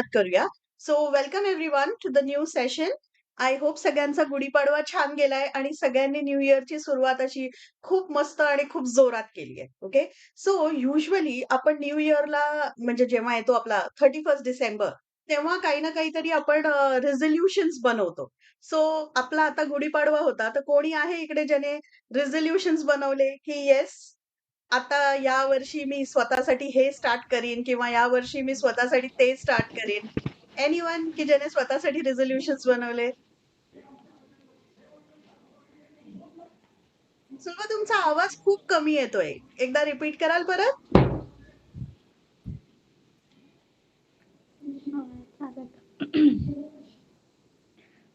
सुरुवात करूया. So welcome everyone to the new session. I hope सगळ्यांचा गुढीपाडवा छान गेलाय आणि सगळ्यांनी न्यू इयरची सुरुवात अशी खूप मस्त आणि खूप जोरात केली आहे. ओके. सो युजली आपण न्यू इयरला म्हणजे जेव्हा येतो आपला 31 डिसेंबर तेव्हा काही ना काहीतरी आपण रेझोल्युशन्स बनवतो. सो आपला आता गुढीपाडवा होता तर कोणी आहे इकडे ज्याने रेझोल्युशन्स बनवले की येस आता यावर्षी मी स्वतःसाठी हे स्टार्ट करीन किंवा यावर्षी मी स्वतःसाठी ते स्टार्ट करीन. एनीवन की ज्याने स्वतःसाठी रिझोल्यूशन्स बनवले? सुल्वा तुमचा आवाज खूप कमी येतोय. एकदा रिपीट कराल परत?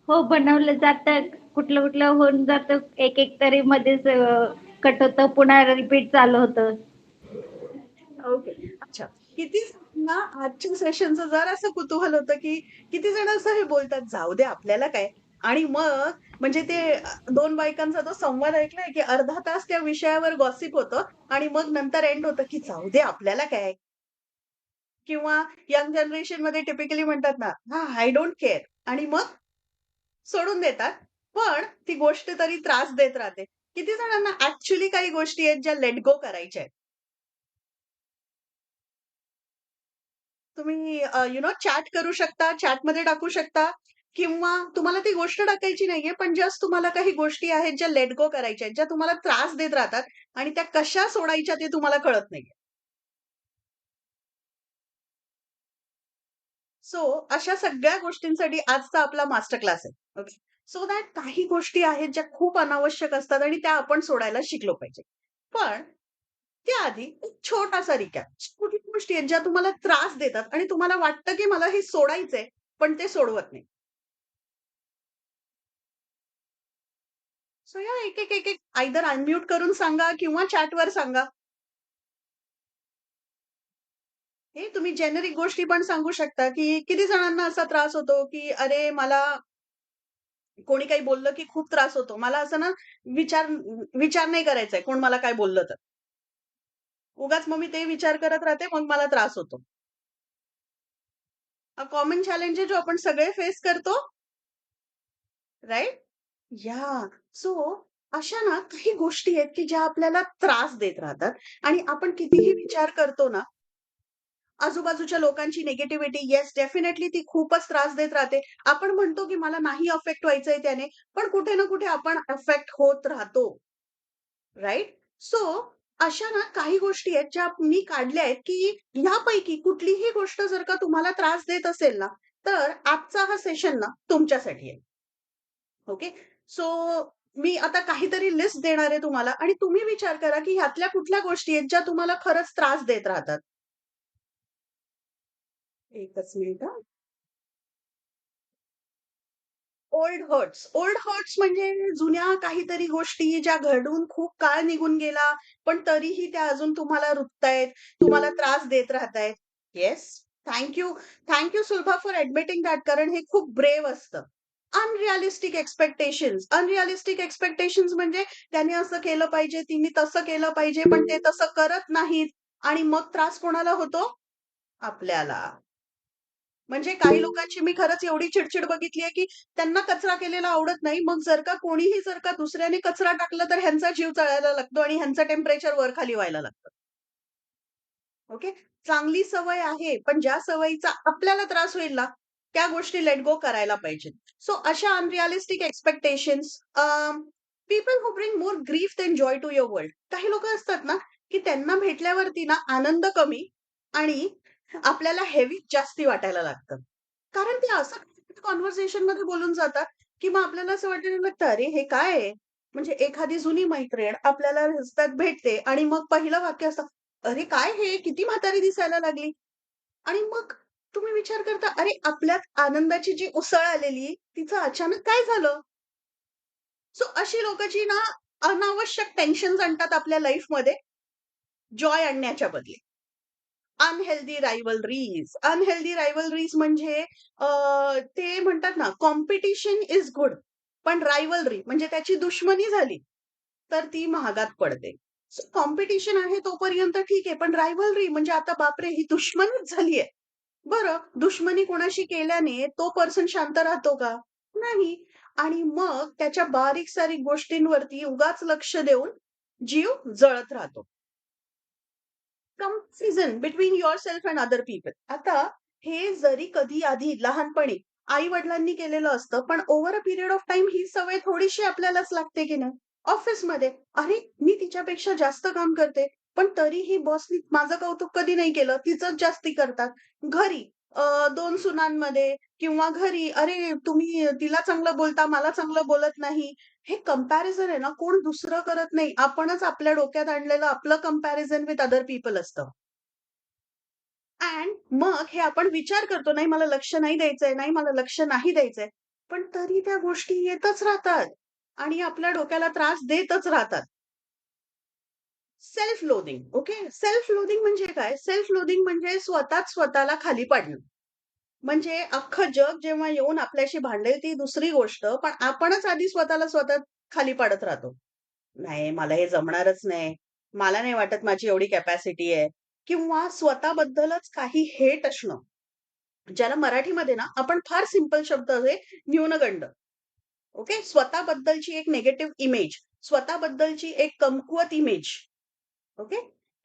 हो, बनवलं जातं. कुठलं-कुठलं होऊन जातं. एक-एक तरी मध्येच कट होतं, पुन्हा रिपीट चालू होतं. ओके. अच्छा. किती जणांना आजच्या सेशनचं जरासं कुतूहल होतं, की किती जण असं हे बोलतात, "जाऊ दे आपल्याला काय?" आणि मग म्हणजे ते 2 बायकांचा तो संवाद ऐकलाय, की अर्धा तास त्या विषयावर गॉसिप होतं आणि मग नंतर एंड होतं, की "जाऊ दे आपल्याला काय?" किंवा यंग जनरेशनमध्ये टिपिकली म्हणतात ना, "हां, आय डोंट केअर" आणि मग सोडून देतात. पण ती गोष्ट तरी त्रास देत राहते. किती जणांना ॲक्चुअली काही गोष्टी आहेत ज्या लेट गो करायच्या आहेत? तुम्ही चॅट करू शकता, चॅटमध्ये टाकू शकता किंवा तुम्हाला ती गोष्ट टाकायची नाहीये, पण जस्ट तुम्हाला काही गोष्टी आहेत ज्या लेट गो करायच्या आहेत, ज्या तुम्हाला त्रास देत राहतात आणि त्या कशा सोडायच्या ते तुम्हाला कळत नाहीये. सो अशा सगळ्या गोष्टींसाठी आजचा आपला मास्टर क्लास आहे. ओके. सो दॅट काही गोष्टी आहेत ज्या खूप अनावश्यक असतात आणि त्या आपण सोडायला शिकलो पाहिजे. पण त्याआधी एक छोटासा रिकॅप. कुठल्या गोष्टी आहेत ज्या तुम्हाला त्रास देतात आणि तुम्हाला वाटतं की मला हे सोडायचंय, पण ते सोडवत नाही. सो या एक आयदर अनम्यूट करून सांगा किंवा चॅटवर सांगा. हे तुम्ही जेनेरिक गोष्टी पण सांगू शकता, की किती जणांना असा त्रास होतो, की "अरे, मला कोणी काही बोललं की खूप त्रास होतो. मला असं ना विचार विचार नाही करायचा कोण मला काय बोललं तर. उगाच मग मी ते विचार करत राहते, मग मला त्रास होतो." हा कॉमन चॅलेंज आहे जो आपण सगळे फेस करतो, राइट? याह! सो अशा ना काही गोष्टी आहेत, की ज्या आपल्याला त्रास देत राहतात आणि आपण कितीही विचार करतो ना, आजूबाजूच्या लोकांची निगेटिव्हिटी येस डेफिनेटली ती खूपच त्रास देत राहते. आपण म्हणतो, की मला नाही अफेक्ट व्हायचंय त्याने, पण कुठे ना कुठे आपण अफेक्ट होत राहतो. राइट? सो अशा ना काही गोष्टी आहेत ज्या मी काढल्या आहेत, की ह्यापैकी कुठलीही गोष्ट जर का तुम्हाला त्रास देत असेल ना, तर आजचा हा सेशन ना तुमच्यासाठी आहे. ओके. सो मी आता काहीतरी लिस्ट देणार आहे तुम्हाला आणि तुम्ही विचार करा, की ह्यातल्या कुठल्या गोष्टी आहेत ज्या तुम्हाला खरंच त्रास देत राहतात. एकच मिनिट हां. Old hertz. ओल्ड हर्ट्स म्हणजे जुन्या काहीतरी गोष्टी ज्या घडून खूप काळ निघून गेला, पण तरीही त्या अजून तुम्हाला रुततायत, तुम्हाला त्रास देत राहतायत. Yes. Thank you. Thank you Sulabha for admitting that कारण हे खूप ब्रेव्ह असतं. Unrealistic expectations. अनरिअलिस्टिक एक्स्पेक्टेशन्स म्हणजे त्याने असं केलं पाहिजे, तिने तसं केलं पाहिजे, पण ते तसं करत नाहीत आणि मग त्रास कोणाला होतो? आपल्याला. म्हणजे काही लोकांची मी खरंच एवढी चिड-चिड बघितली आहे, की त्यांना कचरा केलेला आवडत नाही. मग जर का दुसऱ्याने कचरा टाकला, तर ह्यांचा जीव जळायला लागतो आणि ह्यांचं टेम्परेचर वर-खाली व्हायला लागतं. ओके. चांगली सवय आहे, पण ज्या सवयीचा आपल्याला त्रास होईल ना, त्या गोष्टी लेट गो करायला पाहिजेत. सो अशा unrealistic expectations people who bring more grief than joy to your world. काही लोकं असतात ना, की त्यांना भेटल्यावरती ना आनंद कमी आणि आपल्याला हेवी जास्ती वाटायला लागतं. कारण ते असं कन्व्हर्सेशनमध्ये बोलून जातात, की मग आपल्याला असं वाटायला लागतं, "अरे, हे काय आहे?" म्हणजे एखादी जुनी मैत्रीण आपल्याला रस्त्यात भेटते आणि मग पहिलं वाक्य असतं, "अरे, काय हे? किती म्हातारी दिसायला लागली." आणि मग तुम्ही विचार करता, "अरे, आपल्यात आनंदाची जी उसळ आलेली, तिचं अचानक काय झालं?" सो अशी लोकं जी ना अनावश्यक टेन्शन्स आणतात आपल्या लाईफमध्ये जॉय आणण्याच्या बदली. अनहेल्दी रायव्हलरीज. अनहेल्दी रायव्हलरीज म्हणजे ते म्हणतात ना, कॉम्पिटिशन इज गुड. पण रायव्हलरी म्हणजे त्याची दुश्मनी झाली, तर ती महागात पडते. कॉम्पिटिशन आहे तोपर्यंत ठीक आहे, पण रायव्हलरी म्हणजे आता बापरे! ही दुश्मनच झाली आहे. बरं, दुश्मनी कोणाशी केल्याने तो पर्सन शांत राहतो का? नाही. आणि मग त्याच्या बारीक-सारीक गोष्टींवरती उगाच लक्ष देऊन जीव जळत राहतो. Comparison between yourself end other people. आता हे जरी कधी आधी लहानपणी आई-वडिलांनी केलेलं असतं, पण over a period of time ही सवय थोडीशी आपल्यालाच लागते की नाही? ऑफिसमध्ये, "अरे, मी तिच्यापेक्षा जास्त काम करते, पण तरीही बॉसनी माझं कौतुक कधी नाही केलं, तिचंच जास्ती करतात." घरी 2 सुनांमध्ये किंवा घरी, "अरे, तुम्ही तिला चांगलं बोलता, मला चांगलं बोलत नाही." हे कंपॅरिझन आहे ना, कोण दुसरं करत नाही. आपणच आपल्या डोक्यात आणलेलं आपलं कंपॅरिझन विथ अदर पीपल असतं. अँड मग हे आपण विचार करतो, नाही मला लक्ष नाही द्यायचंय, नाही मला लक्ष नाही द्यायचंय. पण तरी त्या गोष्टी येतच राहतात आणि आपल्या डोक्याला त्रास देतच राहतात. Self loathing, okay. Self loathing म्हणजे काय? सेल्फ लोथिंग म्हणजे स्वतःच स्वतःला खाली पाडणं. म्हणजे अख्खं जग जेव्हा येऊन आपल्याशी भांडेल ती दुसरी गोष्ट, पण आपणच आधी स्वतःला स्वतः खाली पाडत राहतो. नाही, मला हे जमणारच नाही. मला नाही वाटत माझी एवढी कॅपॅसिटी आहे. किंवा स्वतःबद्दलच काही हेट असणं. ज्याला मराठीमध्ये ना आपण फार सिंपल शब्द आहे न्यूनगंड. ओके. स्वतःबद्दलची एक निगेटिव्ह इमेज, स्वतःबद्दलची एक कमकुवत इमेज. ओके.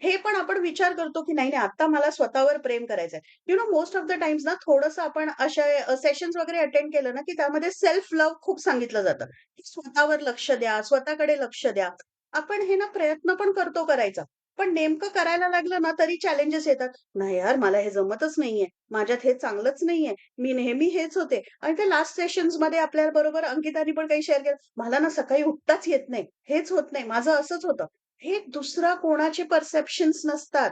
हे पण आपण विचार करतो, की नाही, नाही आता मला स्वतःवर प्रेम करायचंय. You know most of the Times ना थोडंसं आपण अशा सेशन्स वगैरे अटेंड केलं ना, की त्यामध्ये सेल्फ लव्ह खूप सांगितलं जातं, की स्वतःवर लक्ष द्या, स्वतःकडे लक्ष द्या. आपण हे ना प्रयत्न पण करतो करायचा. पण नेमकं करायला लागलं ना, तरी चॅलेंजेस येतात. नाही यार, मला हे जमतच नाहीये. माझ्यात हे चांगलंच नाहीये. मी नेहमी हेच होते. आणि ते लास्ट सेशन्समध्ये आपल्याबरोबर अंकितानी पण काही शेअर केलं. मला ना सकाळी उठताच येत नाही. हेच होत नाही. माझं असंच होतं. हे दुसरा कोणाचे परसेप्शन्स नसतात.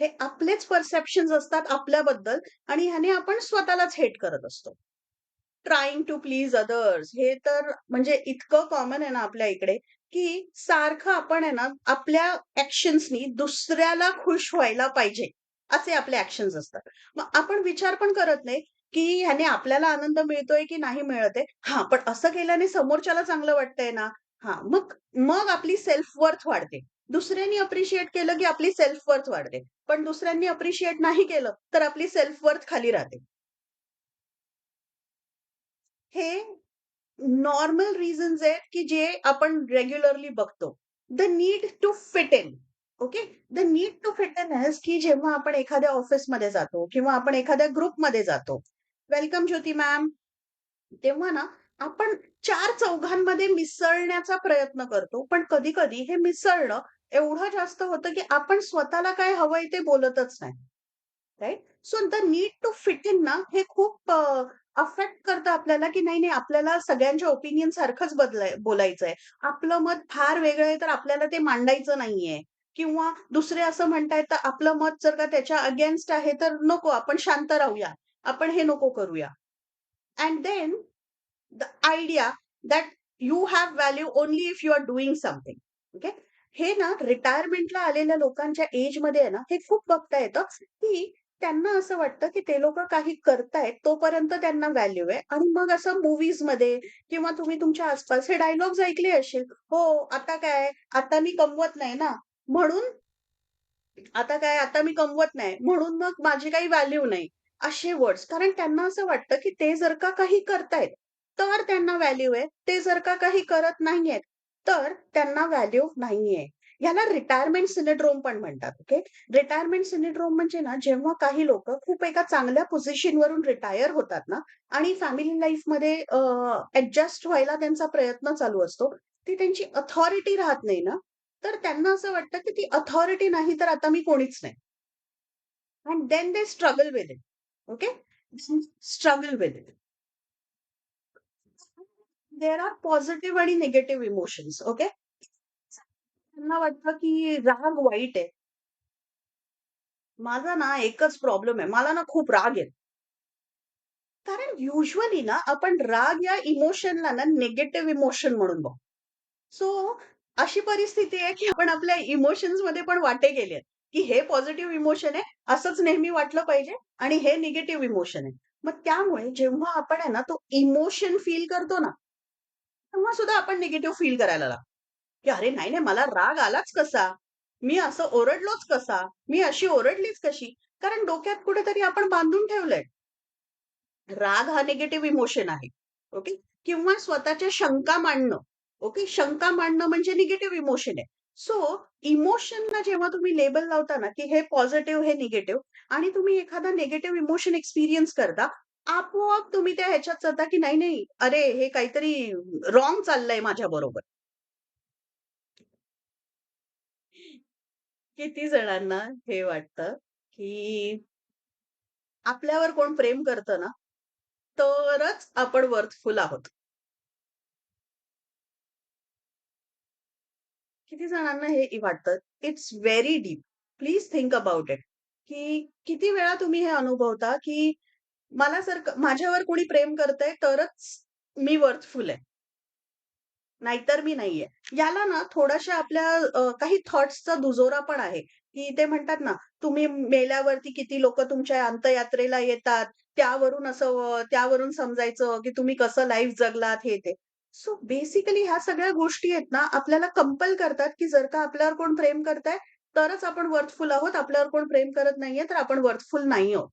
हे आपलेच परसेप्शन्स असतात आपल्याबद्दल आणि ह्याने आपण स्वतःलाच हेट करत असतो. ट्रायिंग टू प्लीज अदर्स हे तर म्हणजे इतकं कॉमन आहे ना आपल्या इकडे, की सारखं आपण आहे ना आपल्या ॲक्शन्सनी दुसऱ्याला खुश व्हायला पाहिजे, असे आपले ॲक्शन्स असतात. मग आपण विचार पण करत नाही, की ह्याने आपल्याला आनंद मिळतोय की नाही मिळत आहे. हां, पण असं केल्याने समोरच्याला चांगलं वाटतंय ना. हां, मग मग आपली सेल्फ वर्थ वाढते. दुसऱ्यांनी अप्रिशिएट केलं की आपली सेल्फ वर्थ वाढते. पण दुसऱ्यांनी अप्रिशिएट नाही केलं, तर आपली सेल्फ वर्थ खाली राहते. हे नॉर्मल रिझन्स आहेत, की जे आपण रेग्युलरली बघतो. The need to fit in. Okay. The need to fit in is की जेव्हा आपण एखाद्या ऑफिसमध्ये जातो किंवा आपण एखाद्या ग्रुपमध्ये जातो. वेलकम ज्योती मॅम. तेव्हा ना आपण 4 चौघांमध्ये मिसळण्याचा प्रयत्न करतो. पण कधी-कधी हे मिसळणं एवढं जास्त होतं, की आपण स्वतःला काय हवंय ते बोलतच नाही. Right? So the need to fit in ना हे खूप अफेक्ट करतं आपल्याला, की नाही, नाही आपल्याला सगळ्यांच्या ओपिनियन सारखंच बोलायचंय. आपलं मत फार वेगळं आहे, तर आपल्याला ते मांडायचं नाहीये. किंवा दुसरे असं म्हणतायत, तर आपलं मत जर का त्याच्या अगेन्स्ट आहे, तर नको आपण शांत राहूया. आपण हे नको करूया. And then the idea that you have value only if you are doing something. Okay. हे ना रिटायरमेंटला आलेल्या लोकांच्या एजमध्ये आहे ना, हे खूप बघता येतं, की त्यांना असं वाटतं, की ते लोकं काही करतायत तोपर्यंत त्यांना व्हॅल्यू आहे आणि मग असं मूव्हीजमध्ये किंवा तुम्ही तुमच्या आसपास हे डायलॉग्स ऐकले असतील. "हो, आता काय? आता मी कमवत नाही ना, म्हणून आता काय, आता मी कमवत नाही, म्हणून मग माझी काही व्हॅल्यू नाही." असे वर्ड्स. कारण त्यांना असं वाटतं, की ते जर का काही करतायत, तर त्यांना व्हॅल्यू आहे. ते जर का काही करत नाहीयेत, तर त्यांना व्हॅल्यू नाहीये. ह्याला रिटायरमेंट सिंड्रोम पण म्हणतात. ओके. रिटायरमेंट सिंड्रोम म्हणजे ना, जेव्हा काही लोकं खूप एका चांगल्या पोझिशनवरून रिटायर होतात ना आणि फॅमिली लाईफमध्ये व्हायला त्यांचा प्रयत्न चालू असतो. ती त्यांची अथॉरिटी राहत नाही ना, तर त्यांना असं वाटतं, की ती अथॉरिटी नाही तर आता मी कोणीच नाही. And then they struggle with it. Okay. Struggle with it. There are positive आणि निगेटिव्ह इमोशन्स. ओके. त्यांना वाटतं, की राग वाईट आहे. माझा ना एकच प्रॉब्लेम आहे. मला ना खूप राग आहे. कारण युजुअली ना आपण राग या इमोशनला ना निगेटिव्ह इमोशन म्हणून बघतो. सो अशी परिस्थिती आहे, की आपण आपल्या इमोशन्समध्ये पण वाटे केले आहेत, की हे पॉझिटिव्ह इमोशन आहे, असंच नेहमी वाटलं पाहिजे आणि हे निगेटिव्ह इमोशन आहे. मग त्यामुळे जेव्हा आपण आहे ना, तो इमोशन फील करतो ना, तेव्हा सुद्धा आपण निगेटिव्ह फील करायला लागतो, की "अरे नाही, नाही मला राग आलाच कसा? मी असं ओरडलोच कसा? मी अशी ओरडलीच कशी?" कारण डोक्यात कुठेतरी आपण बांधून ठेवलंय. राग हा निगेटिव्ह इमोशन आहे. ओके. किंवा स्वतःच्या शंका मांडणं. ओके. शंका मांडणं म्हणजे निगेटिव्ह इमोशन आहे. सो इमोशनला जेव्हा तुम्ही लेबल लावता ना, की हे पॉझिटिव्ह, हे निगेटिव्ह आणि तुम्ही एखादा निगेटिव्ह इमोशन एक्सपिरियन्स करता, आपोआप तुम्ही त्या ह्याच्यात जाता, की नाही, नाही, अरे हे काहीतरी रॉंग चाललंय माझ्याबरोबर. किती जणांना हे वाटतं, की आपल्यावर कोण प्रेम करतं ना, तरच आपण वर्थफुल आहोत. किती जणांना हे वाटतं? It's very deep. Please think about it, की किती वेळा तुम्ही हे अनुभवता, की मला जर माझ्यावर कोणी प्रेम करतंय तरच मी वर्थफुल आहे. नाहीतर मी नाहीये. याला ना थोड्याशा आपल्या काही थॉट्सचा दुजोरा पण आहे, की ते म्हणतात ना, तुम्ही मेल्यावरती किती लोकं तुमच्या अंत्ययात्रेला येतात. त्यावरून समजायचं, की तुम्ही कसं लाईफ जगलात हे ते. सो बेसिकली ह्या सगळ्या गोष्टी आहेत ना, आपल्याला कंपल करतात, की जर का आपल्यावर कोण प्रेम करतंय, तरच आपण वर्थफुल आहोत. आपल्यावर कोण प्रेम करत नाहीये, तर आपण वर्थफुल नाही आहोत.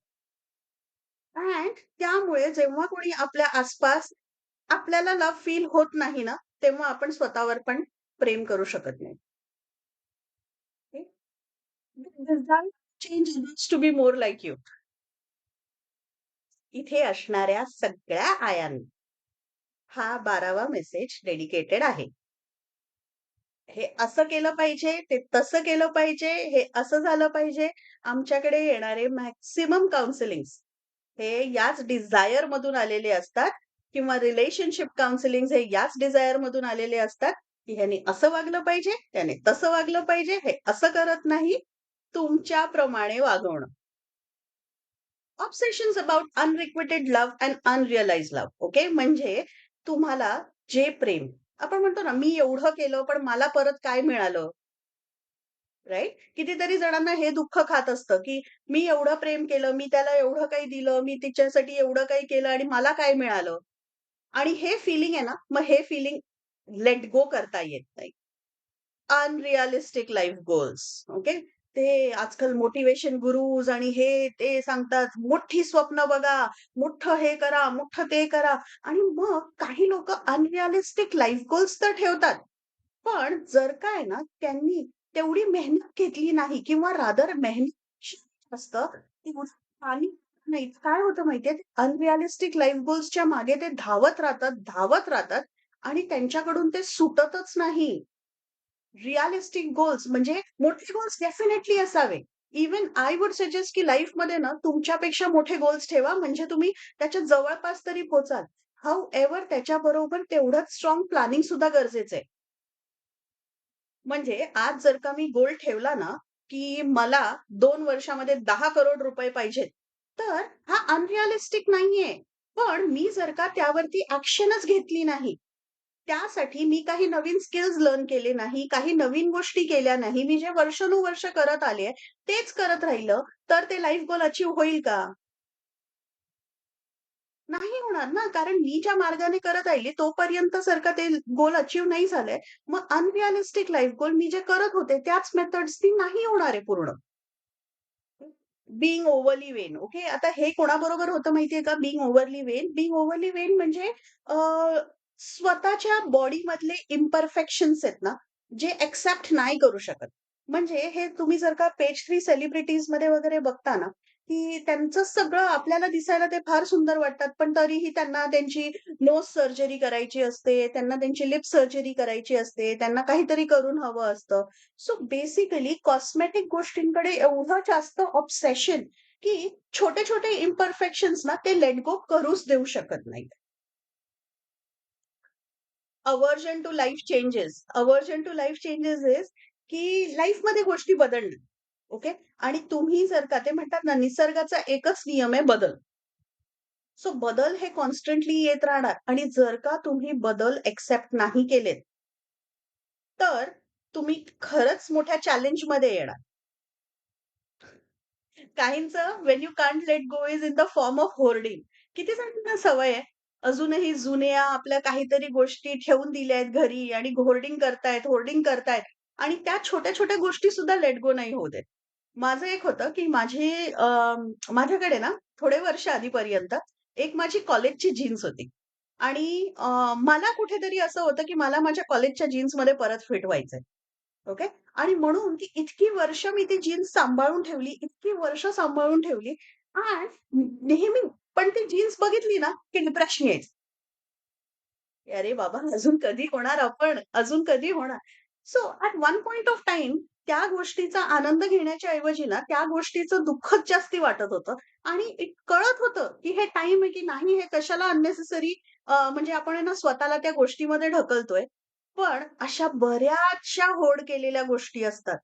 अँड त्यामुळे जेव्हा कोणी आपल्या आसपास आपल्याला लव्ह फील होत नाही ना, तेव्हा आपण स्वतःवर पण प्रेम करू शकत नाही. Okay. Desire change needs to be more like you. इथे असणाऱ्या सगळ्या आयांना हा 12वा मेसेज डेडिकेटेड आहे. हे असं केलं पाहिजे, ते तसं केलं पाहिजे, हे असं झालं पाहिजे. आमच्याकडे येणारे मॅक्सिमम काउन्सिलिंग्स हे याच डिझायर मधून आलेले असतात किंवा रिलेशनशिप काउन्सिलिंग हे याच डिझायर मधून आलेले असतात, की ह्याने असं वागलं पाहिजे, त्याने तसं वागलं पाहिजे, हे असं करत नाही, तुमच्याप्रमाणे वागवणं. Obsessions about unrequited love and unrealized love. Okay. म्हणजे तुम्हाला जे प्रेम आपण म्हणतो ना, मी एवढं केलं पण मला परत काय मिळालं? राइट? कितीतरी जणांना हे दुःख खात असतं, की मी एवढं प्रेम केलं, मी त्याला एवढं काही दिलं, मी तिच्यासाठी एवढं काही केलं आणि मला काय मिळालं? आणि हे फीलिंग आहे ना, मग हे फीलिंग लेट गो करता येत नाही. Unrealistic life goals. ओके. ते आजकाल मोटिव्हेशन गुरुज आणि हे ते सांगतात, मोठी स्वप्न बघा, मोठं हे करा, मोठं ते करा आणि मग काही लोकं अनरिअलिस्टिक लाईफ गोल्स तर ठेवतात. पण जर का आहे ना, त्यांनी तेवढी मेहनत घेतली नाही किंवा रादर मेहनत असतं, तेवढं पाणी नाही. काय होतं माहितीये, अनरिअलिस्टिक लाईफ गोल्सच्या मागे ते धावत राहतात, धावत राहतात आणि त्यांच्याकडून ते सुटतच नाही. रिअलिस्टिक गोल्स म्हणजे मोठे गोल्स डेफिनेटली असावे. इव्हन आय वुल्ड सजेस्ट की लाईफमध्ये ना तुमच्यापेक्षा मोठे गोल्स ठेवा म्हणजे तुम्ही त्याच्या जवळपास तरी पोहोचाल. हाउएव्हर त्याच्याबरोबर तेवढंच स्ट्राँग प्लॅनिंग सुद्धा गरजेचं आहे. म्हणजे आज जर का मी गोल ठेवला ना, की मला 2 वर्षामध्ये 10 करोड रुपये पाहिजेत, तर हा अनरिअलिस्टिक नाहीये. पण मी जर का त्यावरती ॲक्शनच घेतली नाही, त्यासाठी मी काही नवीन स्किल्स लर्न केले नाही, काही नवीन गोष्टी केल्या नाही, मी जे वर्षानुवर्ष करत आले तेच करत राहिलं, तर ते लाईफ गोल अचीव्ह होईल का? नाही होणार ना, कारण मी ज्या मार्गाने करत राहिली तोपर्यंत जर का ते गोल अचीव्ह नाही झालंय, मग अनरिअलिस्टिक लाईफ गोल मी जे करत होते त्याच मेथड्सनी नाही होणार आहे पूर्ण. Being overly Wien. ओके. आता हे कोणाबरोबर होतं माहितीये का being overly Wien? Being overly Wien म्हणजे अ, स्वतःच्या बॉडीमधले इम्परफेक्शन्स आहेत ना, जे एक्सेप्ट नाही करू शकत. म्हणजे हे तुम्ही जर का पेज 3 सेलिब्रिटीजमध्ये वगैरे बघता ना, की त्यांचं सगळं आपल्याला दिसायला ते फार सुंदर वाटतात, पण तरीही त्यांना त्यांची नोज सर्जरी करायची असते, त्यांना त्यांची लिप सर्जरी करायची असते, त्यांना काहीतरी करून हवं असतं. सो बेसिकली कॉस्मेटिक गोष्टींकडे एवढं जास्त ऑब्सेशन, की छोटे-छोटे इम्परफेक्शन्स ना ते लेट गो करूच देऊ शकत नाहीत. Aversion to life changes. Aversion to life changes is की लाईफमध्ये गोष्टी बदलणार. ओके. आणि तुम्ही जर का ते म्हणतात ना, निसर्गाचा एकच नियम आहे बदल. सो बदल हे कॉन्स्टंटली येत राहणार आणि जर का तुम्ही बदल एक्सेप्ट नाही केलेत, तर तुम्ही खरंच मोठ्या चॅलेंजमध्ये येणार. काहींचं when you can't let go is in the form of hoarding. किती जणांना सवय आहे, अजूनही जुन्या आपल्या काहीतरी गोष्टी ठेवून दिल्या आहेत घरी आणि होर्डिंग करतायत आणि त्या छोट्या-छोट्या गोष्टी सुद्धा लेट गो नाही होऊ देत. माझं एक होतं, की माझ्याकडे ना थोडे वर्ष आधीपर्यंत एक माझी कॉलेजची जीन्स होती आणि मला कुठेतरी असं होतं, की मला माझ्या कॉलेजच्या जीन्समध्ये परत फिट व्हायचंय. ओके. आणि म्हणून ती इतकी वर्ष मी ती जीन्स सांभाळून ठेवली, इतकी वर्ष सांभाळून ठेवली आणि नेहमी पण ती जीन्स बघितली ना, की डिप्रेशन यायचं. अरे बाबा, अजून कधी होणार आपण? अजून कधी होणार? So at one point of time त्या गोष्टीचा आनंद घेण्याच्या ऐवजी ना, त्या गोष्टीचं दुःखच जास्ती वाटत होतं आणि कळत होतं, की हे टाईम आहे की नाही, हे कशाला अननेसेसरी म्हणजे आपण आहे ना स्वतःला त्या गोष्टीमध्ये ढकलतोय. पण अशा बऱ्याचशा होड केलेल्या गोष्टी असतात.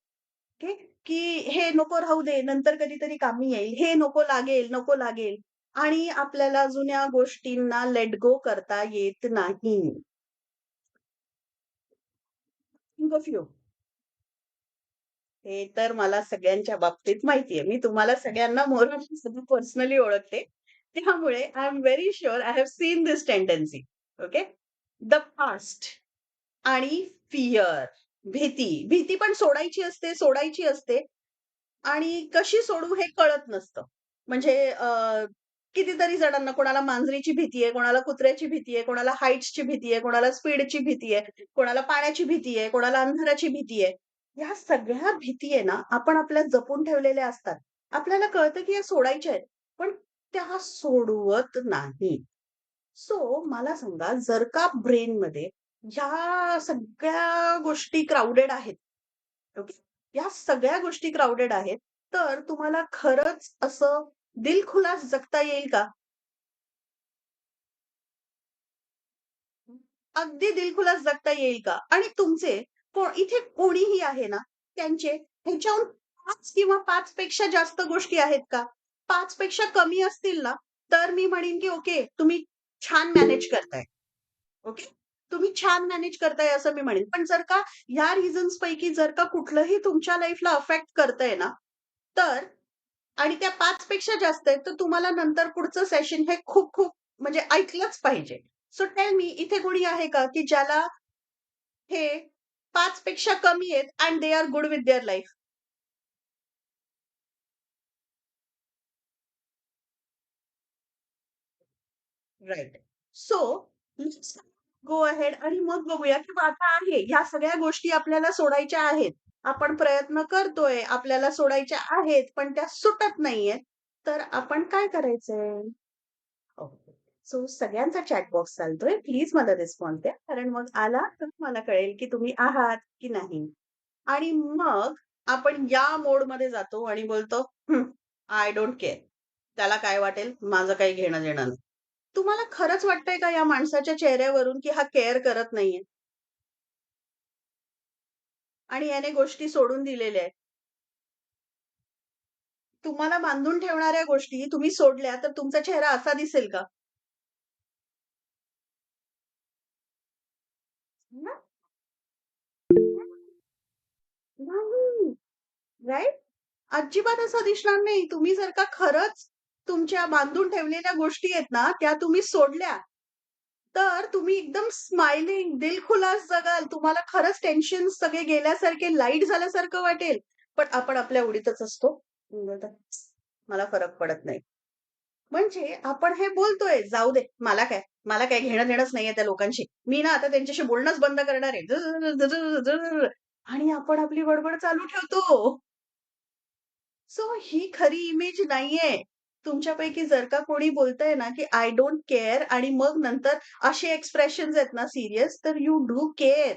ओके, की हे नको राहू दे, नंतर कधीतरी कामी येईल. हे नको लागेल, नको लागेल आणि आपल्याला जुन्या गोष्टींना लेट गो करता येत नाही. Think of you. हे तर मला सगळ्यांच्या बाबतीत माहिती आहे. मी तुम्हाला सगळ्यांना मोर ऑर लेस पर्सनली ओळखते. त्यामुळे I am very sure I have seen this tendency. Okay. The past आणि फिअर, भीती. भीती पण सोडायची असते, सोडायची असते. आणि कशी सोडू हे कळत नसतं. म्हणजे कितीतरी जणांना कोणाला मांजरीची भीती आहे, कोणाला कुत्र्याची भीती आहे, कोणाला हाईट्सची भीती आहे, कोणाला स्पीडची भीती आहे, कोणाला पाण्याची भीती आहे, कोणाला अंधाराची भीती आहे. ह्या सगळ्या भीती आहे ना, आपण आपल्यात जपून ठेवलेल्या असतात. आपल्याला कळतं की या सोडायच्या आहेत, पण त्या सोडवत नाही. सो मला सांगा, जर का ब्रेनमध्ये ह्या सगळ्या गोष्टी क्राउडेड आहेत, ओके. या सगळ्या गोष्टी क्राउडेड आहेत, तर तुम्हाला खरंच असं दिलखुलास जगता येईल का? अगदी दिलखुलास जगता येईल का? आणि तुमचे इथे कोणीही आहे ना, त्यांचे ह्याच्याहून 5 किंवा 5 पेक्षा जास्त गोष्टी आहेत का? 5 पेक्षा कमी असतील ना, तर मी म्हणेन की ओके, तुम्ही छान मॅनेज करताय. ओके. तुम्ही छान मॅनेज करताय असं मी म्हणेन. पण जर का ह्या रिझन्स पैकी जर का कुठलंही तुमच्या लाईफला अफेक्ट करतंय ना, तर आणि त्या 5 पेक्षा जास्त आहेत, तर तुम्हाला नंतर पुढचं सेशन हे खूप-खूप म्हणजे ऐकलंच पाहिजे. सो टेल मी इथे कोणी आहे का, की ज्याला हे 5 पेक्षा कमी आहेत and they are good with their life? Right. So let's go ahead आणि मग बघूया, की आता आहे ह्या सगळ्या गोष्टी आपल्याला सोडायच्या आहेत. आपण प्रयत्न करतोय, आपल्याला सोडायच्या आहेत, पण त्या सुटत नाहीयेत. तर आपण काय करायचंय? ओके. सो सगळ्यांचा चॅट बॉक्स चालतोय. प्लीज मला रिस्पॉन्स द्या. कारण मग आला तर मला कळेल, की तुम्ही आहात की नाही. आणि मग आपण या मोडमध्ये जातो आणि बोलतो, आय डोंट केअर. त्याला काय वाटेल, माझं काही घेणं-देणं नाही. तुम्हाला खरंच वाटतंय का या माणसाच्या चेहऱ्यावरून, की हा केअर करत नाहीये आणि याने गोष्टी सोडून दिलेल्या आहेत? तुम्हाला बांधून ठेवणाऱ्या गोष्टी तुम्ही सोडल्या, तर तुमचा चेहरा असा दिसेल का? नाही. नाही. राइट? अजिबात असं दिसणार नाही. तुम्ही जर का खरंच तुमच्या बांधून ठेवलेल्या गोष्टी आहेत ना, त्या तुम्ही सोडल्या, तर तुम्ही एकदम स्मायलिंग, दिलखुलास जगाल. तुम्हाला खरंच टेन्शन सगळे गेल्यासारखे, लाईट झाल्यासारखं वाटेल. पण आपण आपल्या उडीतच असतो. बोलतात, मला फरक पडत नाही. म्हणजे आपण हे बोलतोय, "जाऊ दे, मला काय? मला काय घेणं-देणंच नाहीये त्या लोकांशी. मी ना आता त्यांच्याशी बोलणंच बंद करणार आहे." आणि आपण आपली बडबड चालू ठेवतो. सो ही खरी इमेज नाहीये. तुमच्यापैकी जर का कोणी बोलतंय ना, की आय डोंट केअर आणि मग नंतर असे एक्सप्रेशन्स आहेत ना सीरियस, तर यू डू केअर.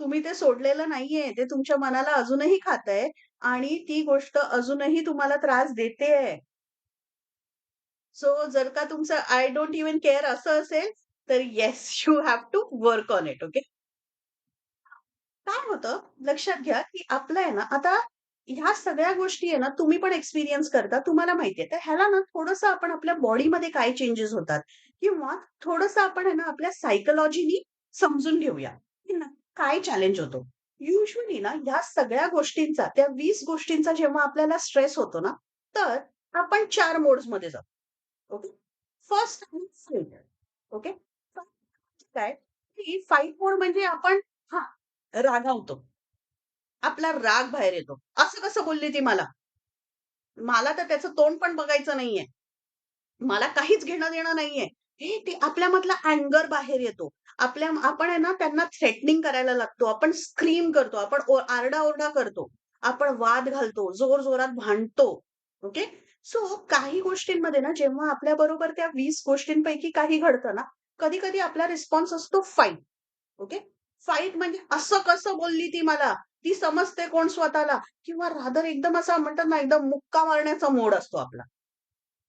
तुम्ही ते सोडलेलं नाहीये. ते तुमच्या मनाला अजूनही खातंय आणि ती गोष्ट अजूनही तुम्हाला त्रास देतेय. सो जर का तुमचं आय डोंट इव्हन केअर असं असेल, तर yes you have to work on it. Okay. काय होतं लक्षात घ्या, की आपलं आहे ना आता ह्या सगळ्या गोष्टी आहे ना तुम्ही पण एक्सपिरियन्स करता, तुम्हाला माहिती आहे. तर ह्याला ना थोडंसं आपण आपल्या बॉडीमध्ये काय चेंजेस होतात किंवा थोडंसं आपण आहे ना आपल्या सायकॉलॉजीनी समजून घेऊया, की ना काय चॅलेंज होतो. युजुअली ना ह्या सगळ्या गोष्टींचा, त्या 20 गोष्टींचा जेव्हा आपल्याला स्ट्रेस होतो ना, तर आपण 4 मोड्समध्ये जातो. ओके. First fight. ओके. काय, की फाईट मोड म्हणजे आपण हां, रागावतो. आपला राग बाहेर येतो. असं कसं बोलली ती मला? मला तर त्याचं तोंड पण बघायचं नाहीये. मला काहीच घेणं-देणं नाहीये. हे ते आपल्यामधला अँगर बाहेर येतो. आपण आहे ना त्यांना थ्रेटनिंग करायला लागतो. आपण स्क्रीम करतो. आपण आरडा-ओरडा करतो. आपण वाद घालतो. जोरजोरात भांडतो. ओके. सो काही गोष्टींमध्ये ना जेव्हा आपल्याबरोबर त्या 20 गोष्टींपैकी काही घडतं ना, कधी-कधी आपला रिस्पॉन्स असतो फाईट. ओके. फाईट म्हणजे असं कसं बोलली ती मला? ती समजते कोण स्वतःला? किंवा रादर एकदम असा म्हणतात ना, एकदम मुक्का मारण्याचा मोड असतो आपला.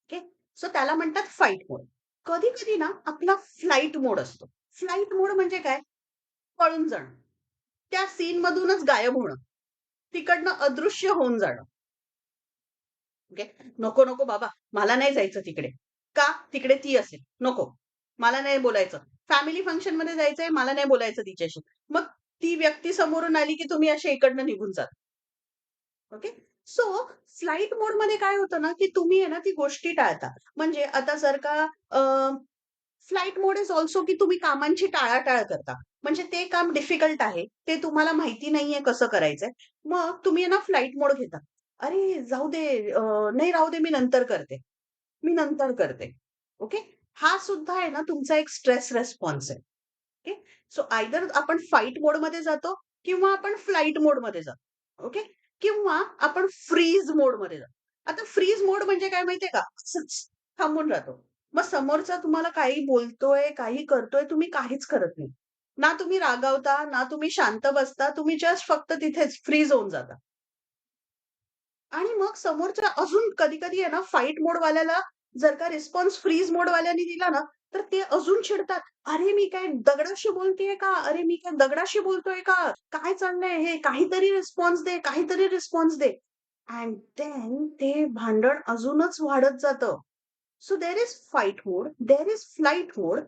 ओके. सो त्याला म्हणतात फाईट मोड. कधी-कधी ना आपला फ्लाइट मोड असतो. फ्लाइट मोड म्हणजे काय? पळून जाणं. त्या सीनमधूनच गायब होणं. तिकडनं अदृश्य होऊन जाणं. ओके. नको, नको बाबा, मला नाही जायचं तिकडे. का? तिकडे ती असेल. नको. मला नाही बोलायचं. फॅमिली फंक्शनमध्ये जायचंय, मला नाही बोलायचं तिच्याशी. मग ती व्यक्ती समोरून आली, की तुम्ही असे इकडनं निघून जाता. ओके. सो फ्लाइट मोडमध्ये काय होतं ना, की तुम्ही आहे ना ती गोष्टी टाळता. म्हणजे आता जर का फ्लाइट मोड इज अल्सो की तुम्ही कामांची टाळाटाळ करता. म्हणजे ते काम डिफिकल्ट आहे. ते तुम्हाला माहिती नाहीये कसं करायचंय. मग तुम्ही आहे ना फ्लाइट मोड घेता. "अरे जाऊ दे, नाही राहू दे, मी नंतर करते. मी नंतर करते." ओके. हा सुद्धा आहे ना तुमचा एक स्ट्रेस रिस्पॉन्स आहे. ओके. सो आयदर आपण फाईट मोडमध्ये जातो किंवा आपण फ्लाइट मोडमध्ये जातो. ओके. किंवा आपण फ्रीज मोडमध्ये जातो. आता फ्रीज मोड म्हणजे काय माहितीये का? असंच थांबून राहतो. मग समोरचा तुम्हाला काही बोलतोय, काही करतोय, तुम्ही काहीच करत नाही. ना तुम्ही रागावता, ना तुम्ही शांत बसता. तुम्ही जस्ट फक्त तिथेच फ्रीज होऊन जाता. आणि मग समोरचा अजून कधी-कधी आहे ना फाईट मोडवाल्याला जर का रिस्पॉन्स फ्रीज मोडवाल्याने दिला ना, तर ते अजून चिडतात. "अरे, मी काय दगडाशी बोलतेय का? अरे, मी काय दगडाशी बोलतोय का? काय चाललंय हे? काहीतरी रिस्पॉन्स दे, काहीतरी रिस्पॉन्स दे." अँड देन ते भांडण अजूनच वाढत जातं. So there is fight mode, there is flight mode